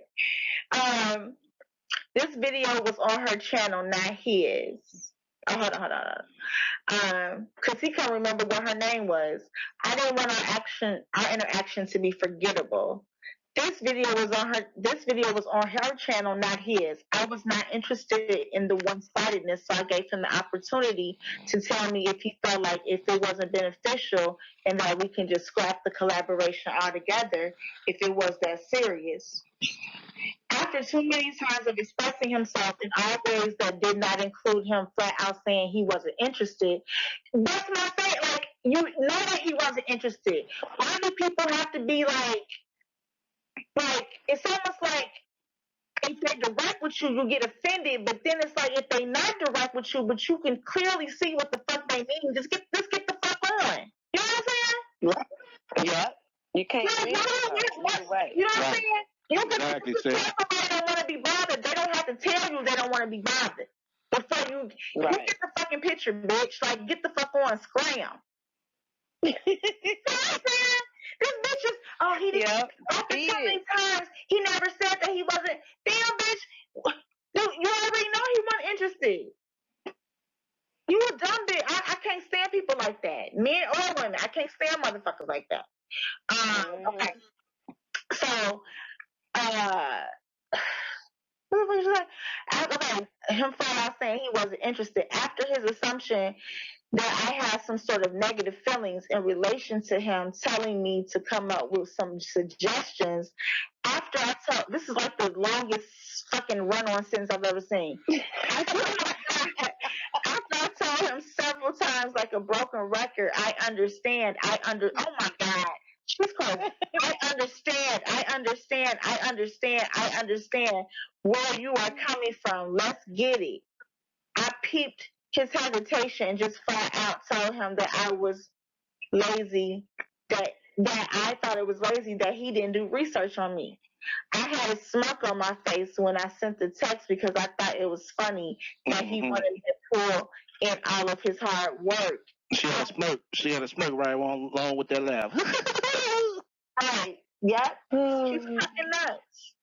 This video was on her channel, not his. Oh, hold on. Because he can't remember what her name was. I didn't want our interaction to be forgettable. This video was on her channel, not his. I was not interested in the one-sidedness, so I gave him the opportunity to tell me if he felt like if it wasn't beneficial and that we can just scrap the collaboration altogether if it was that serious. After too many times of expressing himself in all ways that did not include him flat out saying he wasn't interested, that's my thing. Like, you know that he wasn't interested. Why do people have to be like, it's almost like if they direct with you, you get offended. But then it's like if they not direct with you, but you can clearly see what the fuck they mean. Just get the fuck on. You know what I'm saying? Yep. You can't You win. know Right. what I'm saying? You can Exactly, tell somebody don't want to be bothered. They don't have to tell you they don't want to be bothered. Before you get the fucking picture, bitch. Like, get the fuck on, scram. You know what I'm saying? This bitch is, he didn't. After so many times, he never said that he wasn't. Damn, bitch. Dude, you already know he wasn't interested. You a dumb bitch. I can't stand people like that. Men or women. I can't stand motherfuckers like that. Okay. So, what was that? Okay, him flat out saying he wasn't interested after his assumption that I had some sort of negative feelings in relation to him, telling me to come up with some suggestions. After I told, this is like the longest fucking run-on sentence I've ever seen. After I told him several times, like a broken record, I understand. Oh my God. She's close. I understand where you are coming from. Let's get it. I peeped his hesitation and just flat out told him that I was lazy, that I thought it was lazy that he didn't do research on me. I had a smirk on my face when I sent the text because I thought it was funny that he wanted me to pull in all of his hard work. She had a smirk right along with that laugh. Right. Yep. She's fucking nuts.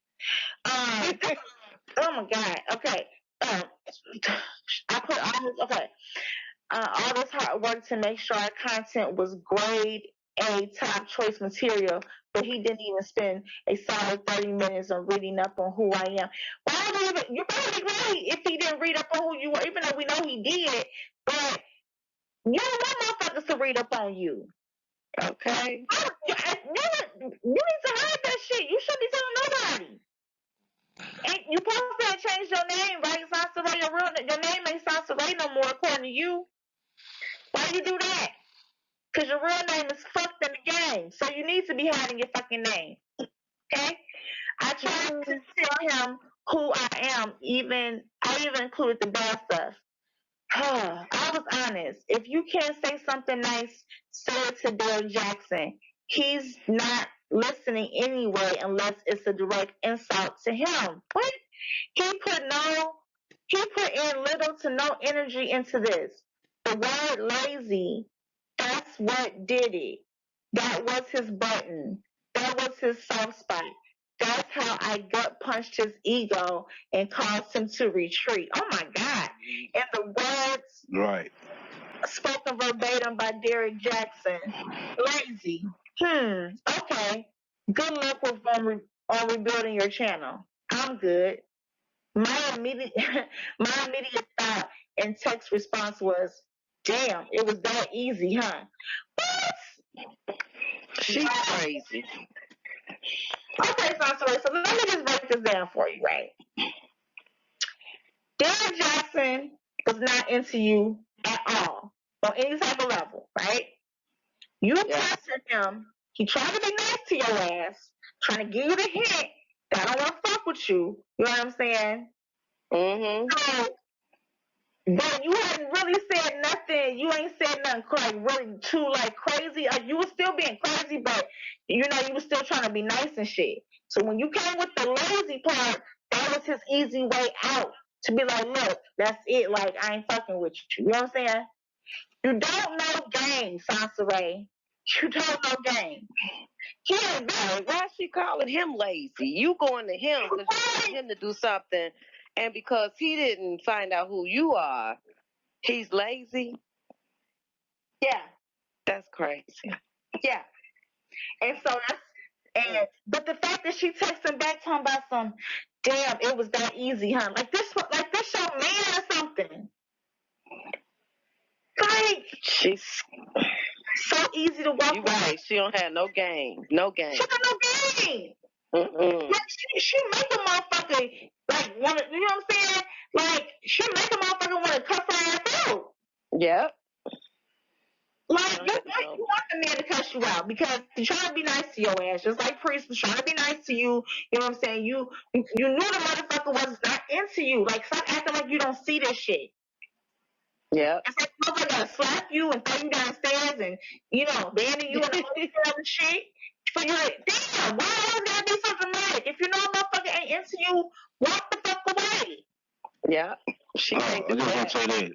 Oh my God. Okay. I put all this hard work to make sure our content was grade A top choice material, but he didn't even spend a solid 30 minutes on reading up on who I am. Why would you better be great if he didn't read up on who you were, even though we know he did, but you don't want motherfuckers to read up on you. Okay? You need to hide that shit. You shouldn't be telling nobody. And you supposed to change your name, right? Soncerae, your name ain't Soncerae no more, according to you. Why you do that? Because your real name is fucked in the game. So you need to be hiding your fucking name. Okay? I tried to tell him who I am. I even included the bad stuff. I was honest. If you can't say something nice, say it to Derrick Jaxn. He's not listening anyway unless it's a direct insult to him. What? He put in little to no energy into this. The word lazy, that's what did it. That was his button. That was his soft spot. That's how I gut punched his ego and caused him to retreat. Oh my God. And the words spoken verbatim by Derrick Jaxn. Lazy. Okay. Good luck with on rebuilding your channel. I'm good. My immediate thought and text response was, damn, it was that easy, huh? What? She's crazy. Okay, so let me just break this down for you, right? Derrick Jaxn was not into you at all, on any type of level, right? You tested him. He tried to be nice to your ass, trying to give you the hint that I don't want to fuck with you. You know what I'm saying? So, but you hadn't really said nothing. You ain't said nothing like really too like crazy. Like you was still being crazy, but you was still trying to be nice and shit. So when you came with the lazy part, that was his easy way out to be like, look, that's it. Like I ain't fucking with you. You know what I'm saying? You don't know game, Soncerae. You don't know game. Why is she calling him lazy? You going to him because you want him to do something, and because he didn't find out who you are, he's lazy. Yeah, that's crazy. Yeah, and so but the fact that she texting back talking about some, damn, it was that easy, huh? Like this your man or something. Like she's so easy to walk. You right. She don't have no game. No game. She got no game. Like she make a motherfucker like want to. You know what I'm saying? Like she make a motherfucker want to cuss her ass out. Yep. Like you want the man to cuss you out because he's trying to be nice to your ass, just like Priest was trying to be nice to you. You know what I'm saying? You knew the motherfucker motherfucker was not into you. Like, stop acting like you don't see this shit. Yeah. It's like motherfucker gotta slap you and throw you downstairs and, abandon you in the hotel and shit. So you're like, damn, why always gotta be so dramatic? If you know a motherfucker ain't into you, walk the fuck away. Yeah. She can't I do just want that. to say that.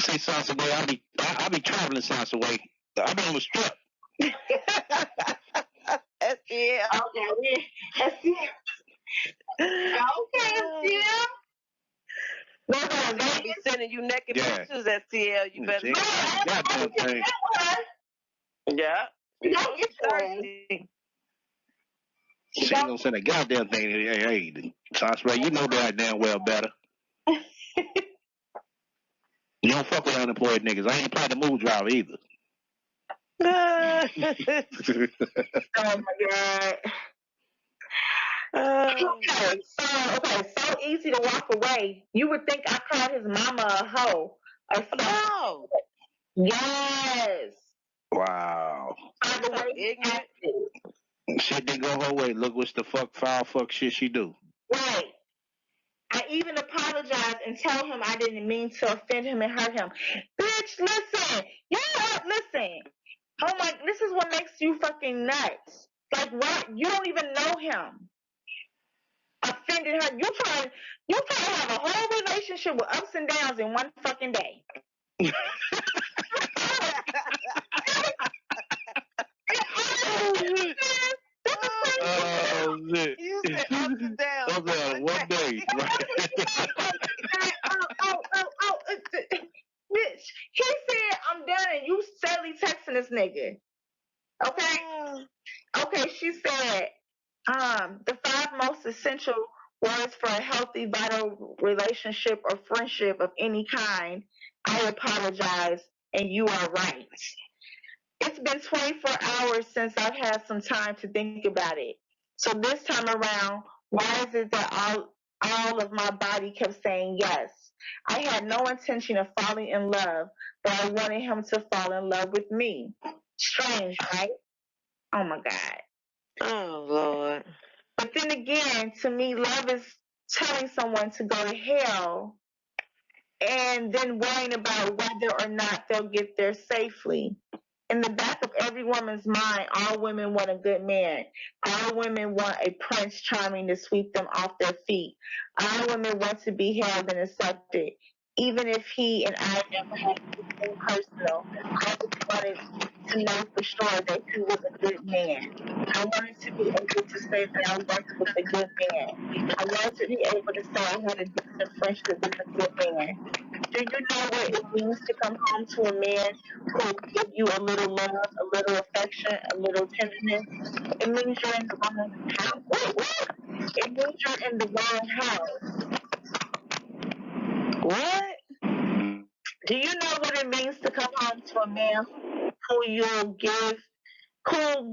See, Soncerae, I be traveling Soncerae. I be on the strip. Yeah. Okay, that's it. Okay, yeah. I'll be sending you naked pictures, STL. You better. Goddamn thing. Yeah. Don't get thirsty. She ain't gonna send a goddamn thing. Hey, Soncerae, you know goddamn well better. You don't fuck with unemployed niggas. I ain't applied the move driver either. Oh my god. Okay, so easy to walk away. You would think I called his mama a hoe. Oh. Yes. Wow. By the way, ignorant. Shit didn't go her way. Look what's the foul fuck shit she do. Right. I even apologize and tell him I didn't mean to offend him and hurt him. Bitch, listen. Listen. Oh my, this is what makes you fucking nuts. Like, what? You don't even know him. Offended her. You try to have a whole relationship with ups and downs in one fucking day. Oh shit. You said up and down. Up and one day. Bitch, he said I'm done and you steadily texting this nigga. Okay, she said, the 5 most essential words for a healthy, vital relationship or friendship of any kind. I apologize and you are right. It's been 24 hours since I've had some time to think about it. So this time around, why is it that all of my body kept saying yes? I had no intention of falling in love, but I wanted him to fall in love with me. Strange, right? Oh my God. Oh Lord. But then again, to me, love is telling someone to go to hell and then worrying about whether or not they'll get there safely. In the back of every woman's mind, all women want a good man. All women want a prince charming to sweep them off their feet. All women want to be held and accepted. Even if he and I never had anything personal, I just wanted to know for sure that he was a good man. I wanted to be able to say that I worked with a good man. I wanted to be able to say I had a decent friendship with a good man. Do you know what it means to come home to a man who will give you a little love, a little affection, a little tenderness? It means you're in the wrong house. What? It means you're in the wrong house. What? Do you know what it means to come home to a man who'll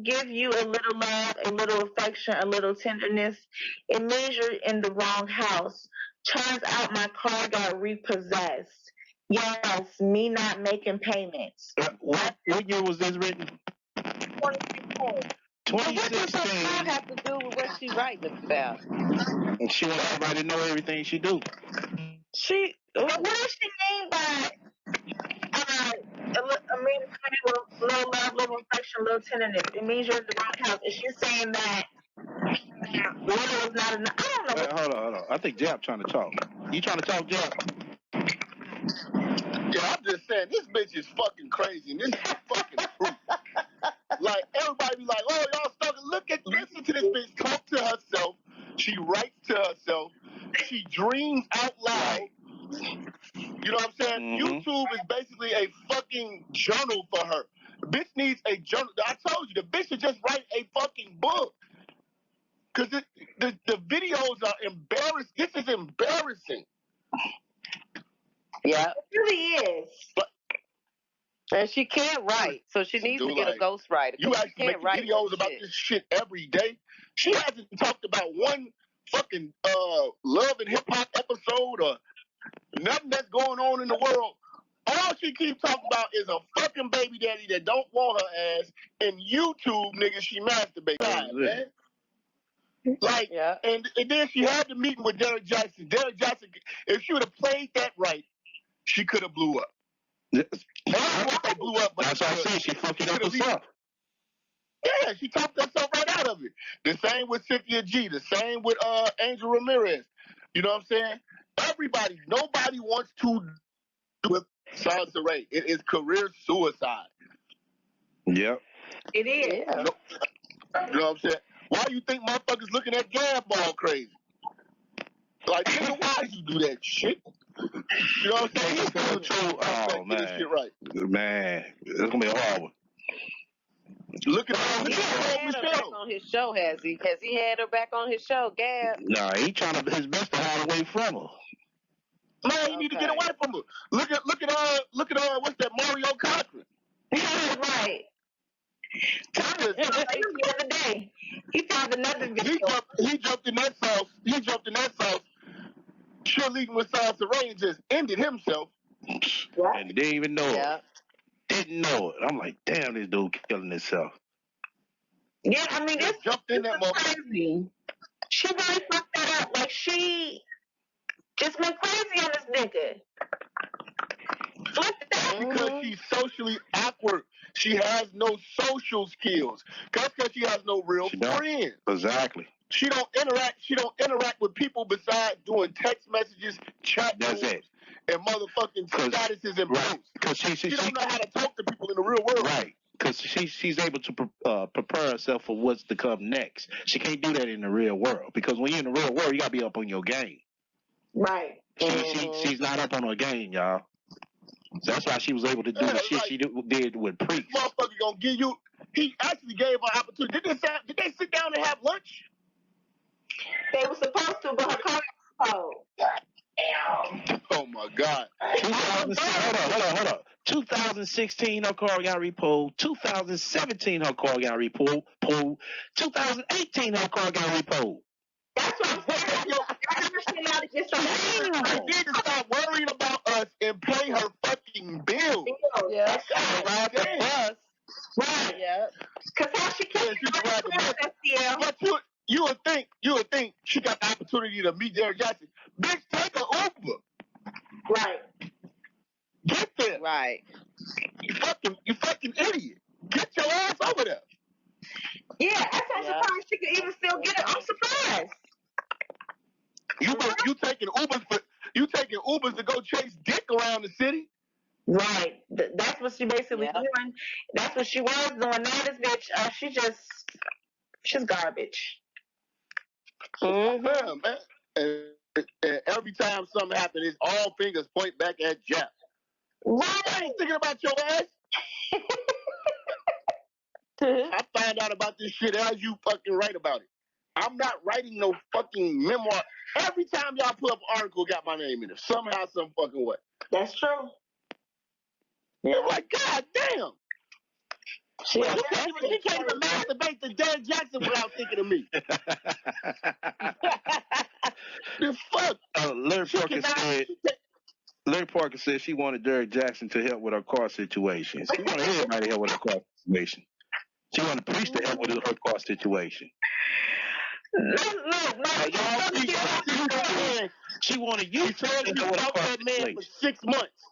give you a little love, a little affection, a little tenderness? It means you're in the wrong house. Turns out my car got repossessed. Yes, me not making payments. What year was this written? 2016. 2016. What does her car have to do with what she writing about? And she wants everybody to know everything she do. What does she mean by a mean little love, little affection, little tenderness? It means you're in the wrong house. Is she saying that little is not enough? I don't know. Hold on. I think Jap trying to talk. You trying to talk, Jap? Yeah, I'm just saying, this bitch is fucking crazy, and this is fucking proof. Like, everybody be like, oh, y'all stuck. Listen to this bitch talk to herself. She writes to herself. She dreams out loud. You know what I'm saying? Mm-hmm. YouTube is basically a fucking journal for her. The bitch needs a journal. I told you, the bitch should just write a fucking book. Because the videos are embarrassing. This is embarrassing. Yeah. It really is. And she can't write, so she needs to get a ghostwriter. You actually make videos about this shit every day. She hasn't talked about one fucking love and hip hop episode or nothing that's going on in the world. All she keeps talking about is a fucking baby daddy that don't want her ass and YouTube niggas she masturbates. God, man. Like, Yeah. and then she had the meeting with Derrick Jaxn. Derrick Jaxn, if she would have played that right, she could have blew up. Not that they blew up, but That's what I said. She fucked it up could've herself. Yeah, she talked herself right out of it. The same with Cynthia G. The same with Angel Ramirez. You know what I'm saying? Everybody, nobody wants to do with Soncerae. It is career suicide. Yep. It is. Yeah. You know what I'm saying? Why you think motherfuckers looking at Gab all crazy? Like, nigga, why you do that shit? You know what I'm saying? Oh, Get this man. shit right. Man, it's going to be a hard one. Look at He had her back Michelle. on his show, has he? Has he had her back on his show, Gab? Nah, he trying to his best to hide away from her. Man, you need to get away from her. Look at what's that, Mario Cochran? Right. Thomas the other day. He found another video. He jumped in that sauce. Cheerleading with Soncerae and just ended himself. And didn't even know Yeah. it. Didn't know it. I'm like, damn, this dude killing himself. Yeah, I mean, this jumped in that motherfucker. crazy. She really fucked that up. Like, she just went crazy on this nigga. Flipped that. Because she's socially awkward. She has no social skills. That's because she has no real friends. Exactly. She don't interact with people besides doing text messages, chat rooms, and motherfucking statuses and posts. Because she don't know how to talk to people in the real world. Right. Because she's able to prepare herself for what's to come next. She can't do that in the real world. Because when you're in the real world, you got to be up on your game. Right. She's not up on her game, y'all. That's why she was able to do the shit she did with Priest. Motherfucker gonna give you. He actually gave her opportunity. Did they sit down and have lunch? They were supposed to, but her car was cold. Oh my God. Hold on. 2016, her car got repoed. 2017, her car got repoed. 2018, her car got repoed. That's what I'm saying. I need to stop worrying about us and pay her fucking bills. Yeah. Ride the bus. Right. Yeah. Because how she can't ride the bus. But you would think she got the opportunity to meet Derrick Jaxn. Bitch, take an Uber. Right. Get there. Right. You fucking idiot. Get your ass over there. Yeah, that's I'm surprised she could even still get it. I'm surprised. You taking Ubers to go chase dick around the city? Right. That's what she basically doing. That's what she was doing. Now this bitch, she's garbage. Yeah, man. And every time something happens, it's all fingers point back at Jeff. Right. I ain't thinking about your ass. I found out about this shit as you fucking write about it. I'm not writing no fucking memoir. Every time y'all put up an article, got my name in it. Somehow, some fucking way. That's true. Yeah, like, God damn. She can't even masturbate to Derrick Jaxn without thinking of me. The fuck? Larry Parker said she wanted Derrick Jaxn to help with her car situation. She wanted everybody to help with her car situation. She wanted Priest to help with her car situation. She wanted you to help with her car situation. For 6 months.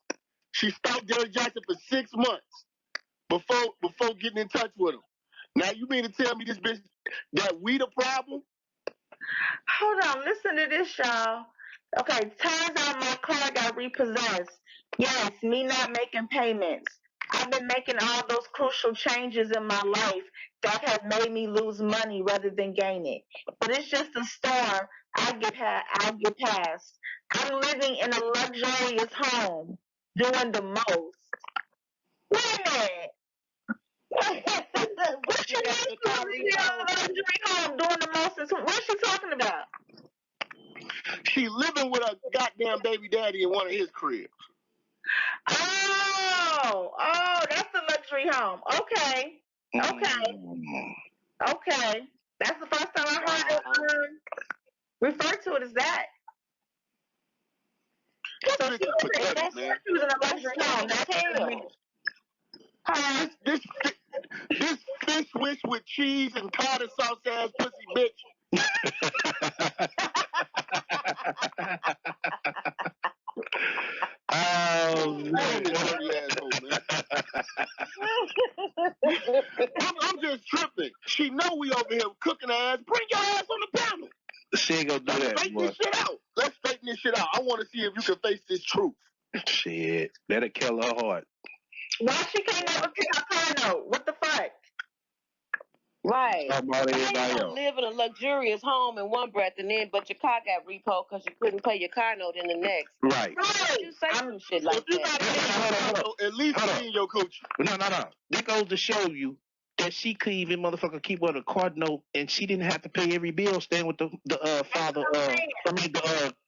She stalked Derrick Jaxn for 6 months before getting in touch with him. Now you mean to tell me this bitch that we the problem? Hold on, listen to this, y'all. Okay, turns out my car got repossessed. Yes, me not making payments. I've been making all those crucial changes in my life that have made me lose money rather than gain it. But it's just a storm I'll get past. I'm living in a luxurious home, doing the most. Wait a minute. What you mean in a luxury home, doing the most? What's she talking about? She living with her goddamn baby daddy in one of his cribs. Oh, that's the luxury home. Okay. That's the first time I heard it referred to it as that. So she was in a luxury home. This fish wish with cheese and tartar sauce ass pussy bitch Oh, Damn, this dirty asshole, man. I'm just tripping. She know we over here cooking her ass. Bring your ass on the panel. she ain't gonna do Let's that, straighten boy. this shit out. Let's straighten this shit out. I want to see if you can face this truth. Shit, that'll kill her heart. Why she can't never pick her car note? What the fuck? Right. Talk about How you everybody gonna else. live in a luxurious home in one breath and then but your car got repo because you couldn't pay your car note in the next? Right. Right. You say some shit like If you that. got Hold at least clean your coochie. No. That goes to show you that she could even motherfucker keep her the card note and she didn't have to pay every bill staying with the father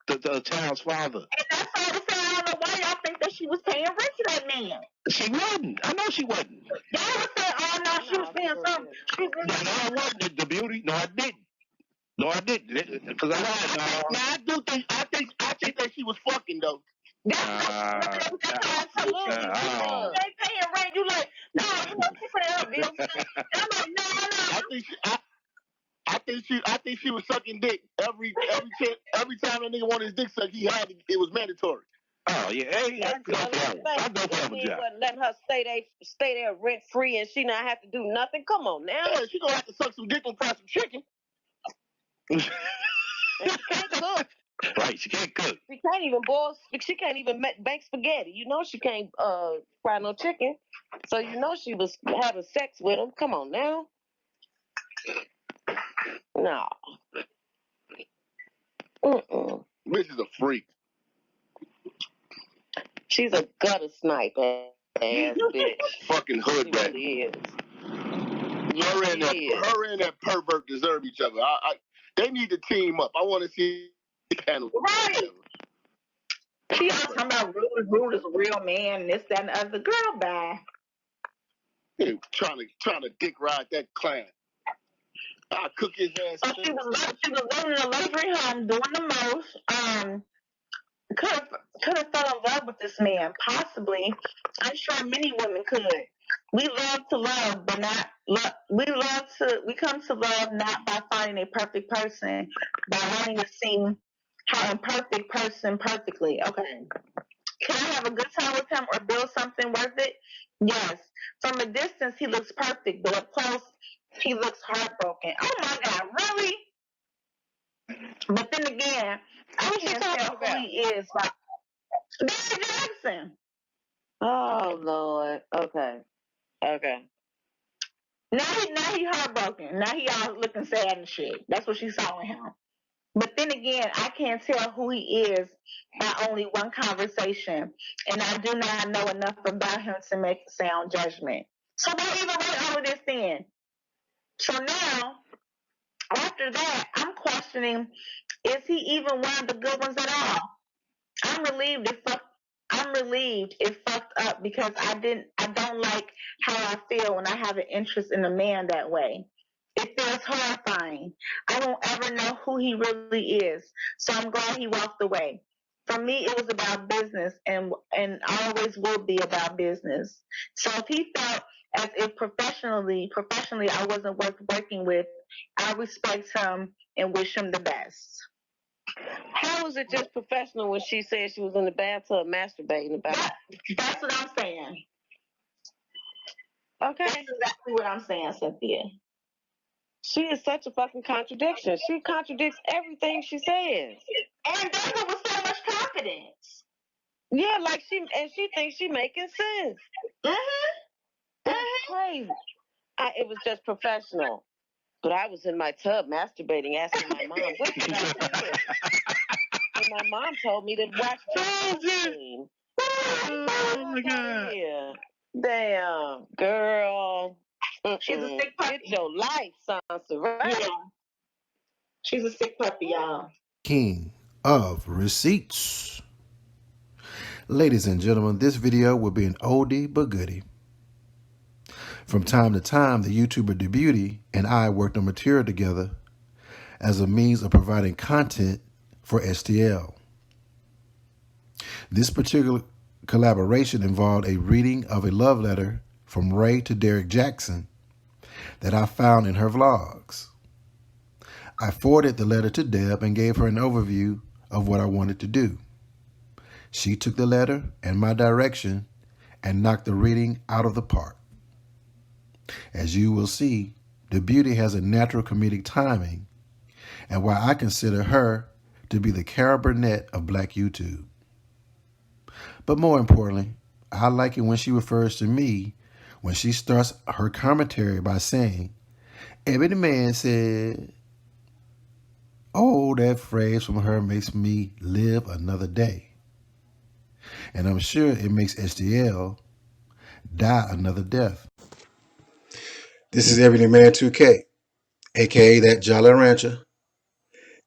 the child's father. And that's all I'm saying. I don't know why y'all think that she was paying rent to that man. She wasn't. I know she wasn't. Y'all was saying, oh no, she was paying something. No, I wasn't. The beauty. No, I didn't. No, I didn't. Because I think that she was fucking though. That's absolutely. They paying rent. You like, no, you want to pay her bills. And I'm like, no. I think she was sucking dick every time a nigga wanted his dick sucked. It was mandatory. Oh yeah, hey, I don't have a job. Wasn't letting her stay there rent free and she not have to do nothing. Come on now. Yeah, she gonna have to suck some dick and fry some chicken. And she can't cook. Right, she can't cook. She can't even boil. She can't even bake spaghetti. You know she can't fry no chicken. So you know she was having sex with him. Come on now. No. Bitch is a freak. She's a gutter snipe ass bitch. Fucking hood She rat. really is. Her and that pervert deserve each other. They need to team up. I want to see the panel. Right. She always talking about Rude is a real man, this, that, and the other. Girl, bye. Hey, trying to dick ride that clown. I'll cook his ass. So she was living in a luxury home, doing the most. Could have fell in love with this man, possibly. I'm sure many women could. We love to love, but not love. We come to love not by finding a perfect person, by wanting to see how imperfect person perfectly. Okay. Can I have a good time with him or build something worth it? Yes. From a distance, he looks perfect, but up close, he looks heartbroken. Oh my God, really? But then again, I can't tell who he is. Like, Derrick Jaxn. Oh Lord. Okay. Now he heartbroken. Now he all looking sad and shit. That's what she saw in him. But then again, I can't tell who he is by only one conversation, and I do not know enough about him to make a sound judgment. So don't even write all of this in. So now, after that, I'm questioning: is he even one of the good ones at all? I'm relieved it fucked up because I don't like how I feel when I have an interest in a man that way. It feels horrifying. I won't ever know who he really is. So I'm glad he walked away. For me, it was about business and always will be about business. So if he felt as if professionally I wasn't worth working with, I respect him and wish him the best. How was it just professional when she said she was in the bathtub masturbating about it? That's what I'm saying. Okay. That's exactly what I'm saying, Cynthia. She is such a fucking contradiction. She contradicts everything she says. And does it with so much confidence. Yeah, like she thinks she making sense. That's crazy. It was just professional. But I was in my tub masturbating, asking my mom, what did I do? And my mom told me to watch Jaxn. Oh my God. Yeah. Damn, girl. She's a sick puppy. Get your life, Soncerae. Yeah. She's a sick puppy, y'all. King of receipts. Ladies and gentlemen, this video will be an oldie but goodie. From time to time, the YouTuber Debeauti and I worked on material together as a means of providing content for STL. This particular collaboration involved a reading of a love letter from Ray to Derrick Jaxn that I found in her vlogs. I forwarded the letter to Deb and gave her an overview of what I wanted to do. She took the letter and my direction and knocked the reading out of the park. As you will see, Debeauti has a natural comedic timing, and why I consider her to be the Cara Burnett of Black YouTube. But more importantly, I like it when she refers to me when she starts her commentary by saying, EbonyMan said, oh, that phrase from her makes me live another day. And I'm sure it makes STL die another death. This is EbonyMan2K, a.k.a. that Jolly Rancher,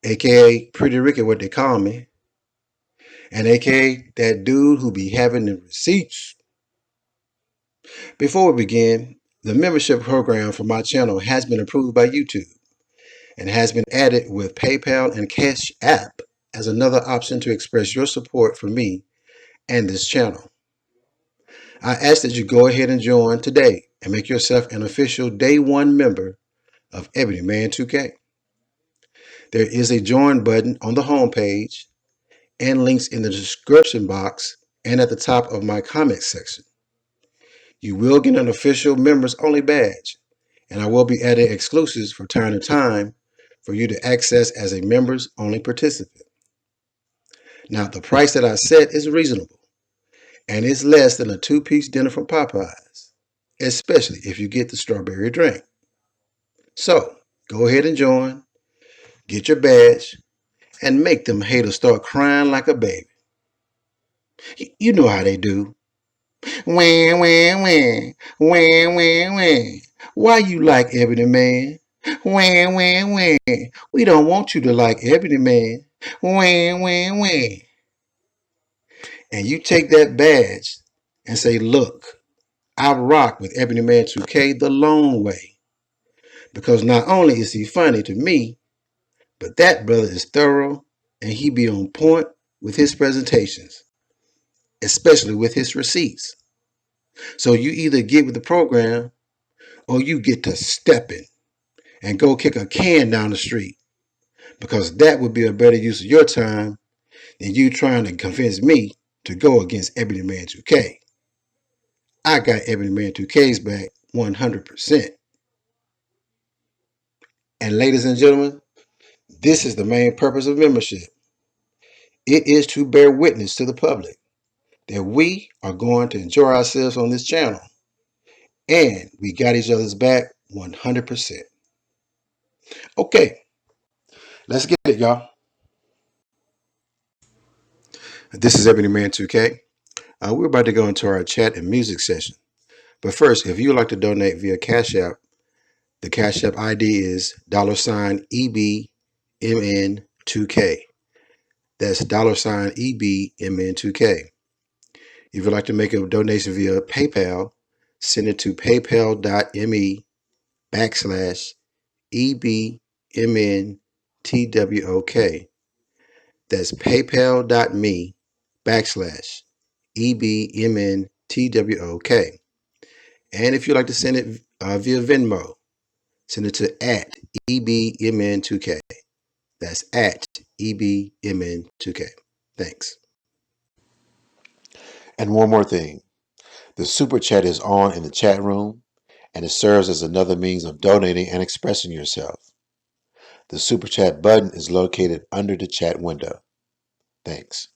a.k.a. Pretty Ricky, what they call me, and a.k.a. that dude who be having the receipts. Before we begin, the membership program for my channel has been approved by YouTube and has been added with PayPal and Cash App as another option to express your support for me and this channel. I ask that you go ahead and join today and make yourself an official Day 1 member of EbonyMan2K. There is a join button on the homepage and links in the description box and at the top of my comment section. You will get an official members only badge, and I will be adding exclusives from time to time for you to access as a members only participant. Now, the price that I set is reasonable, and it's less than a 2-piece dinner from Popeyes, especially if you get the strawberry drink. So, go ahead and join, get your badge, and make them haters start crying like a baby. You know how they do. Wah, wah, wah, wah, wah, wah. Why you like Ebony Man? Wah, wah, wah. We don't want you to like Ebony Man. Wah, wah, wah. And you take that badge and say, look, I rock with EbonyMan2K the long way. Because not only is he funny to me, but that brother is thorough and he be on point with his presentations, especially with his receipts. So you either get with the program or you get to stepping and go kick a can down the street, because that would be a better use of your time than you trying to convince me to go against EbonyMan2K. I got EbonyMan2K's back 100%. And ladies and gentlemen, this is the main purpose of membership. It is to bear witness to the public that we are going to enjoy ourselves on this channel, and we got each other's back 100%. Okay, let's get it, y'all. This is EbonyMan2K. We're about to go into our chat and music session. But first, if you would like to donate via Cash App, the Cash App ID is $EbonyMan2K. That's $EbonyMan2K. If you'd like to make a donation via PayPal, send it to paypal.me/EbonyMan2K. That's paypal.me/EbonyMan2K. And if you'd like to send it via Venmo, send it to @EbonyMan2K. That's @EbonyMan2K. Thanks. And one more thing. The Super Chat is on in the chat room, and it serves as another means of donating and expressing yourself. The Super Chat button is located under the chat window. Thanks.